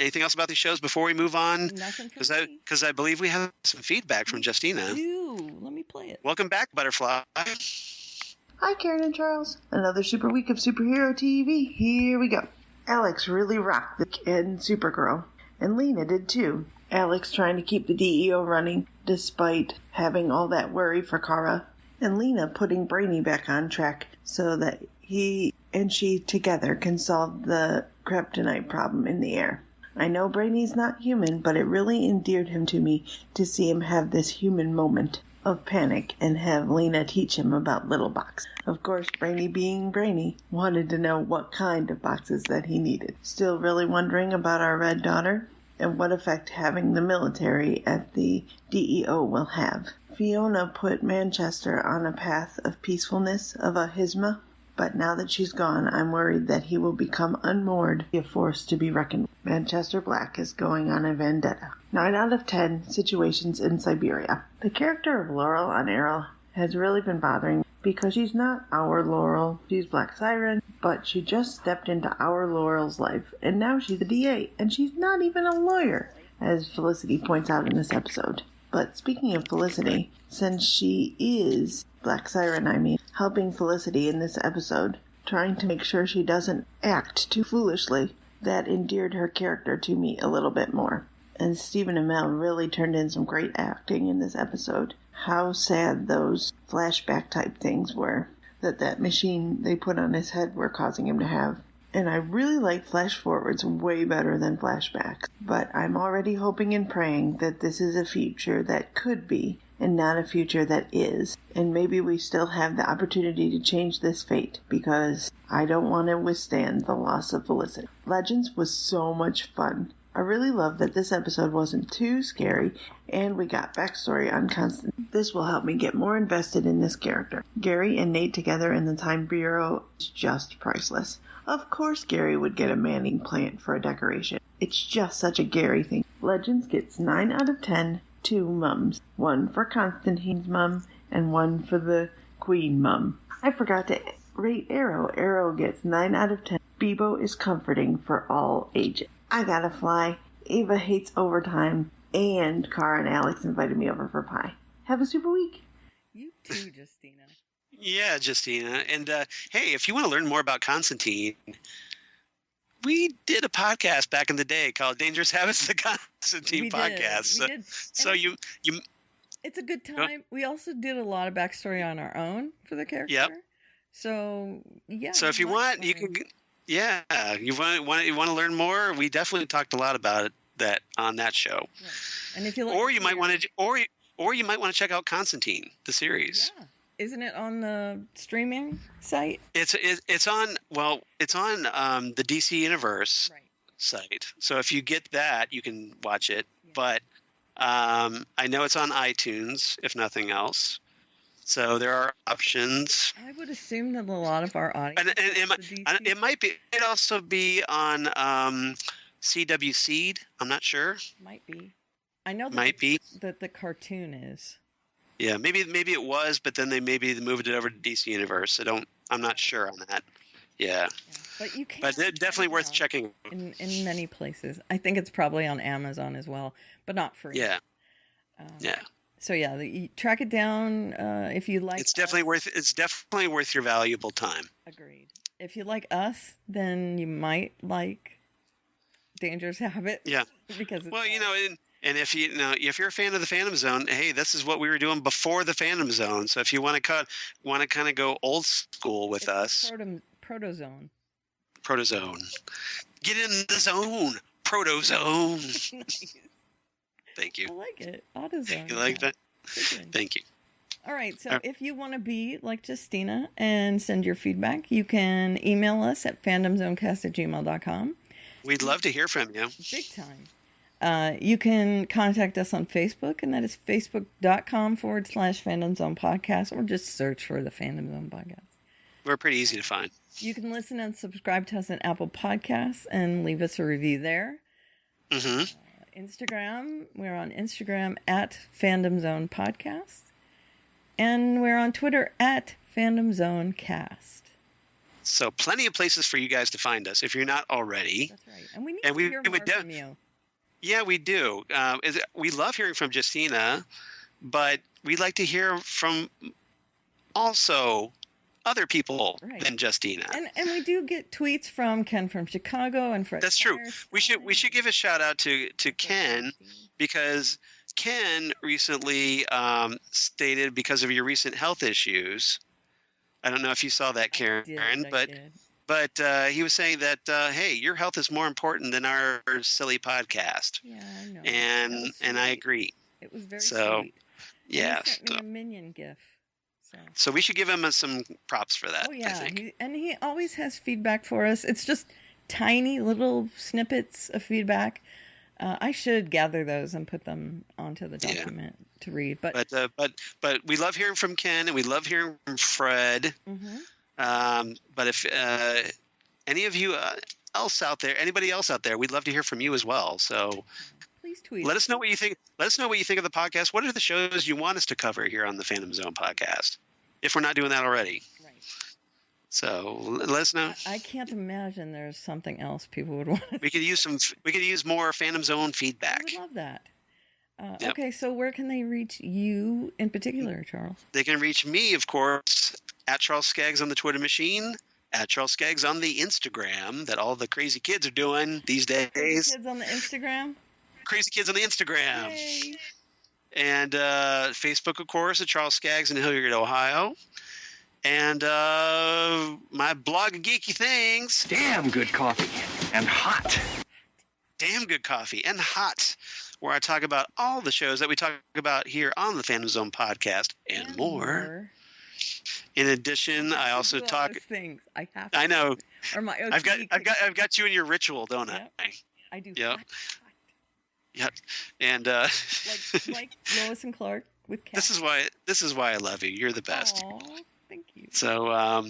Speaker 8: Anything else about these shows before we move on?
Speaker 7: Nothing for me.
Speaker 8: Because I believe we have some feedback from Justina.
Speaker 7: Ooh, let me play it.
Speaker 8: Welcome back, Butterfly.
Speaker 9: Hi, Karen and Charles. Another super week of superhero TV. Here we go. Alex really rocked the kid and Supergirl, and Lena did too. Alex trying to keep the DEO running despite having all that worry for Kara, and Lena putting Brainy back on track so that he and she together can solve the kryptonite problem in the air. I know Brainy's not human, but it really endeared him to me to see him have this human moment of panic and have Lena teach him about little boxes. Of course, Brainy being Brainy, wanted to know what kind of boxes that he needed. Still really wondering about our red daughter and what effect having the military at the DEO will have. Fiona put Manchester on a path of peacefulness, of ahisma, but now that she's gone, I'm worried that he will become unmoored, a force to be reckoned with. Manchester Black is going on a vendetta. 9 out of 10 situations in Siberia. The character of Laurel on Arrow has really been bothering me because she's not our Laurel. She's Black Siren, but she just stepped into our Laurel's life, and now she's a DA, and she's not even a lawyer, as Felicity points out in this episode. But speaking of Felicity, since she is Black Siren, helping Felicity in this episode, trying to make sure she doesn't act too foolishly, that endeared her character to me a little bit more. And Stephen Amell really turned in some great acting in this episode. How sad those flashback type things were that machine they put on his head were causing him to have. And I really like flash forwards way better than flashbacks. But I'm already hoping and praying that this is a future that could be and not a future that is. And maybe we still have the opportunity to change this fate because I don't want to withstand the loss of Felicity. Legends was so much fun. I really love that this episode wasn't too scary and we got backstory on Constantine. This will help me get more invested in this character. Gary and Nate together in the Time Bureau is just priceless. Of course Gary would get a Manning plant for a decoration. It's just such a Gary thing. Legends gets 9 out of 10, 2 mums. 1 for Constantine's mum and 1 for the Queen mum. I forgot to rate Arrow. Arrow gets 9 out of 10. Bebo is comforting for all ages. I gotta fly. Ava hates overtime. And Cara and Alex invited me over for pie. Have a super week.
Speaker 7: You too, Justina.
Speaker 8: Yeah, Justina. And hey, if you want to learn more about Constantine, we did a podcast back in the day called Dangerous Habits, the Constantine podcast.
Speaker 7: We did.
Speaker 8: So you
Speaker 7: it's a good time. We also did a lot of backstory on our own for the character.
Speaker 8: Yep.
Speaker 7: So yeah.
Speaker 8: So if you want, you can. Yeah, you want to learn more? We definitely talked a lot about that on that show.
Speaker 7: Right. And if you like,
Speaker 8: or you might want to, or you might want to check out Constantine, the series.
Speaker 7: Yeah. Isn't it on the streaming site?
Speaker 8: It's on the DC Universe site. So if you get that, you can watch it. Yeah. But I know it's on iTunes, if nothing else. So there are options.
Speaker 7: I would assume that a lot of our audience.
Speaker 8: And it might be. It also be on CW Seed. I'm not sure.
Speaker 7: Might be. I know that the cartoon is.
Speaker 8: Yeah, maybe it was, but then they moved it over to DC Universe. I'm not sure on that. Yeah.
Speaker 7: But you can.
Speaker 8: But it's definitely worth checking.
Speaker 7: In many places, I think it's probably on Amazon as well, but not free.
Speaker 8: Yeah. Yeah.
Speaker 7: So yeah, you track it down if you like.
Speaker 8: It's definitely worth your valuable time.
Speaker 7: Agreed. If you like us, then you might like Dangerous Habits.
Speaker 8: Yeah.
Speaker 7: Because it's
Speaker 8: and if if you're a fan of the Phantom Zone, hey, this is what we were doing before the Phantom Zone. So if you want to kind of go old school with us,
Speaker 7: Protozone.
Speaker 8: Get in the zone, Protozone.
Speaker 7: Nice.
Speaker 8: Thank you.
Speaker 7: I like it. AutoZone.
Speaker 8: You like that?
Speaker 7: Good.
Speaker 8: Thank you.
Speaker 7: All right. So if you want to be like Justina and send your feedback, you can email us at fandomzonecast@gmail.com.
Speaker 8: We'd love to hear from you.
Speaker 7: Big time. You can contact us on Facebook, and that is facebook.com/Fandom Zone Podcast, or just search for the Fandom Zone Podcast.
Speaker 8: We're pretty easy to find.
Speaker 7: You can listen and subscribe to us on Apple Podcasts and leave us a review there.
Speaker 8: Mm-hmm.
Speaker 7: Instagram, we're on Instagram at Fandom Zone Podcast. And we're on Twitter at Fandom Zone Cast.
Speaker 8: So plenty of places for you guys to find us if you're not already.
Speaker 7: That's right. And we need to hear more from you.
Speaker 8: Yeah, we do. We love hearing from Justina, but we'd like to hear from also other people than Justina.
Speaker 7: And we do get tweets from Ken from Chicago and Fred.
Speaker 8: That's true. We should give a shout out to Ken, because Ken recently stated, because of your recent health issues. I don't know if you saw that, Karen, but he was saying that hey, your health is more important than our silly podcast.
Speaker 7: Yeah, I know.
Speaker 8: And I agree.
Speaker 7: It was very sweet.
Speaker 8: Yeah.
Speaker 7: He sent me a Minion gif.
Speaker 8: So we should give him some props for that.
Speaker 7: Oh yeah,
Speaker 8: I think.
Speaker 7: He always has feedback for us. It's just tiny little snippets of feedback. I should gather those and put them onto the document to read. But
Speaker 8: we love hearing from Ken, and we love hearing from Fred.
Speaker 7: Mm-hmm.
Speaker 8: But if any of you anybody else out there, we'd love to hear from you as well. So
Speaker 7: please tweet.
Speaker 8: Let us know what you think. Let us know what you think of the podcast. What are the shows you want us to cover here on the Phantom Zone podcast, if we're not doing that already?
Speaker 7: Right.
Speaker 8: So let us know.
Speaker 7: I can't imagine there's something else people would want.
Speaker 8: We could use more Phantom Zone feedback.
Speaker 7: I would love that.
Speaker 8: Yep.
Speaker 7: Okay, so where can they reach you in particular, Charles?
Speaker 8: They can reach me, of course, at Charles Skaggs on the Twitter machine, at Charles Skaggs on the Instagram, that all the crazy kids are doing these days.
Speaker 7: Crazy kids on the Instagram?
Speaker 8: Crazy kids on the Instagram.
Speaker 7: Yay.
Speaker 8: And Facebook, of course, at Charles Skaggs in Hilliard, Ohio. And my blog of geeky things.
Speaker 10: Damn good coffee and hot.
Speaker 8: Damn good coffee and hot, where I talk about all the shows that we talk about here on the Phantom Zone podcast and more. In addition, I also talk
Speaker 7: things.
Speaker 8: I know.
Speaker 7: Or my
Speaker 8: I've got you in your ritual, don't I?
Speaker 7: I do.
Speaker 8: Yep. Yep. And
Speaker 7: like Lois and Clark with cats.
Speaker 8: This is why I love you. You're the best.
Speaker 7: Aww, thank you.
Speaker 8: So,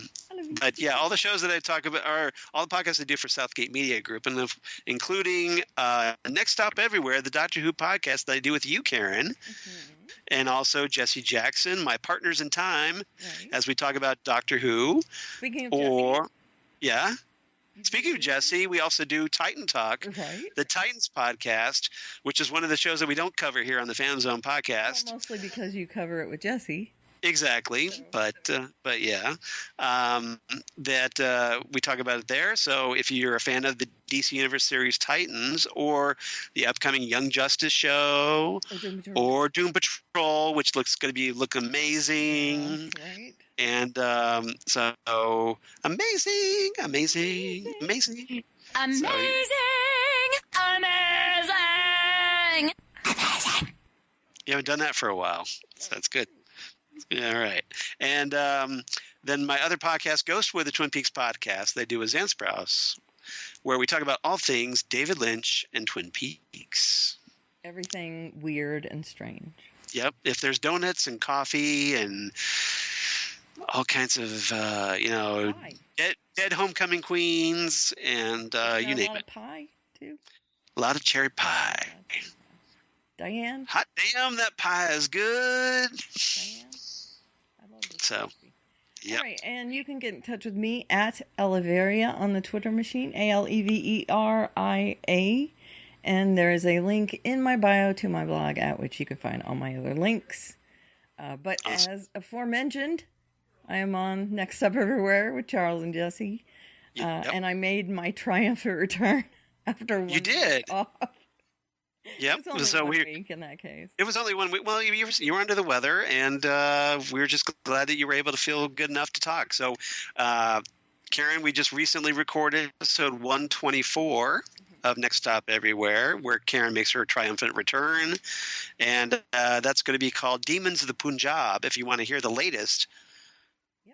Speaker 8: but yeah, all the shows that I talk about are all the podcasts I do for Southgate Media Group, and including Next Stop Everywhere, the Doctor Who podcast that I do with you, Karen, and also Jesse Jackson, my partners in time, as we talk about Doctor Who.
Speaker 7: Speaking of Jesse.
Speaker 8: Speaking of Jesse, we also do Titan Talk, the Titans podcast, which is one of the shows that we don't cover here on the Phantom Zone podcast.
Speaker 7: Well, mostly because you cover it with Jesse.
Speaker 8: Exactly, but yeah, that we talk about it there. So if you're a fan of the DC Universe series Titans, or the upcoming Young Justice show, or Doom Patrol, which looks going to look amazing,
Speaker 7: right?
Speaker 8: And so amazing. You haven't done that for a while, so that's good. Yeah, all right. And then my other podcast, Ghost with the Twin Peaks podcast, they do a Zansprouse, where we talk about all things David Lynch and Twin Peaks.
Speaker 7: Everything weird and strange.
Speaker 8: Yep. If there's donuts and coffee and all kinds of, dead homecoming queens and you name it.
Speaker 7: A lot of pie, too.
Speaker 8: A lot of cherry pie.
Speaker 7: Diane?
Speaker 8: Hot damn, that pie is good.
Speaker 7: Diane? I love this.
Speaker 8: So, yeah.
Speaker 7: All right, and you can get in touch with me at Eleveria on the Twitter machine, ALEVERIA. And there is a link in my bio to my blog, at which you can find all my other links. But as aforementioned, I am on Next Up Everywhere with Charles and Jesse. and I made my triumphant return after 1 week.
Speaker 8: You did.
Speaker 7: Off.
Speaker 8: Yep.
Speaker 7: It was only
Speaker 8: So
Speaker 7: 1 week in that case.
Speaker 8: It was only 1 week. Well, you were under the weather, and we were just glad that you were able to feel good enough to talk. So, Karen, we just recently recorded episode 124 of Next Stop Everywhere, where Karen makes her triumphant return, and that's going to be called Demons of the Punjab. If you want to hear the latest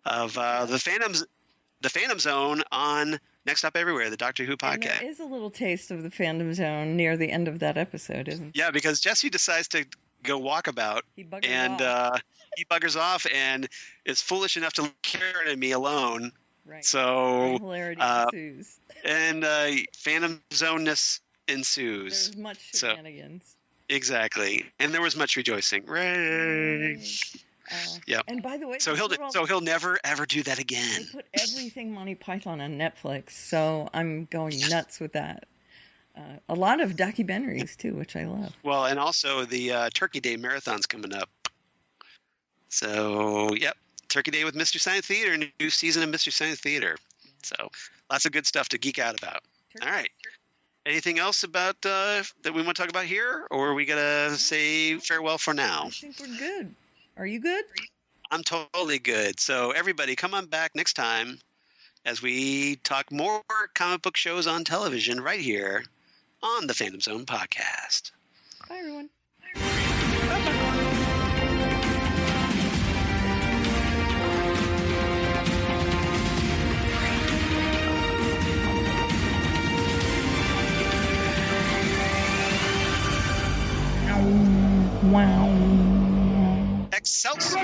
Speaker 8: of the Phantom Zone on Next Stop Everywhere, the Doctor Who podcast.
Speaker 7: And there is a little taste of the Phantom Zone near the end of that episode, isn't there?
Speaker 8: Yeah, because Jesse decides to go walkabout,
Speaker 7: he buggers
Speaker 8: off and is foolish enough to leave Karen and me alone.
Speaker 7: Right.
Speaker 8: So
Speaker 7: hilarity ensues.
Speaker 8: And Phantom Zoneness ensues.
Speaker 7: There's much shenanigans.
Speaker 8: Exactly, and there was much rejoicing. Right. Yeah.
Speaker 7: And by the way,
Speaker 8: so he'll never ever do that again.
Speaker 7: They put everything Monty Python on Netflix, so I'm going nuts with that. A lot of documentaries too, which I love.
Speaker 8: Well, and also the Turkey Day marathon's coming up. So, yep, Turkey Day with Mystery Science Theater, new season of Mystery Science Theater. So, lots of good stuff to geek out about. All right. Anything else about that we want to talk about here, or are we gonna say farewell for now?
Speaker 7: I think we're good. Are you good?
Speaker 8: I'm totally good. So everybody, come on back next time as we talk more comic book shows on television right here on the Phantom Zone podcast.
Speaker 7: Bye, everyone.
Speaker 6: Wow.
Speaker 8: Excelsior!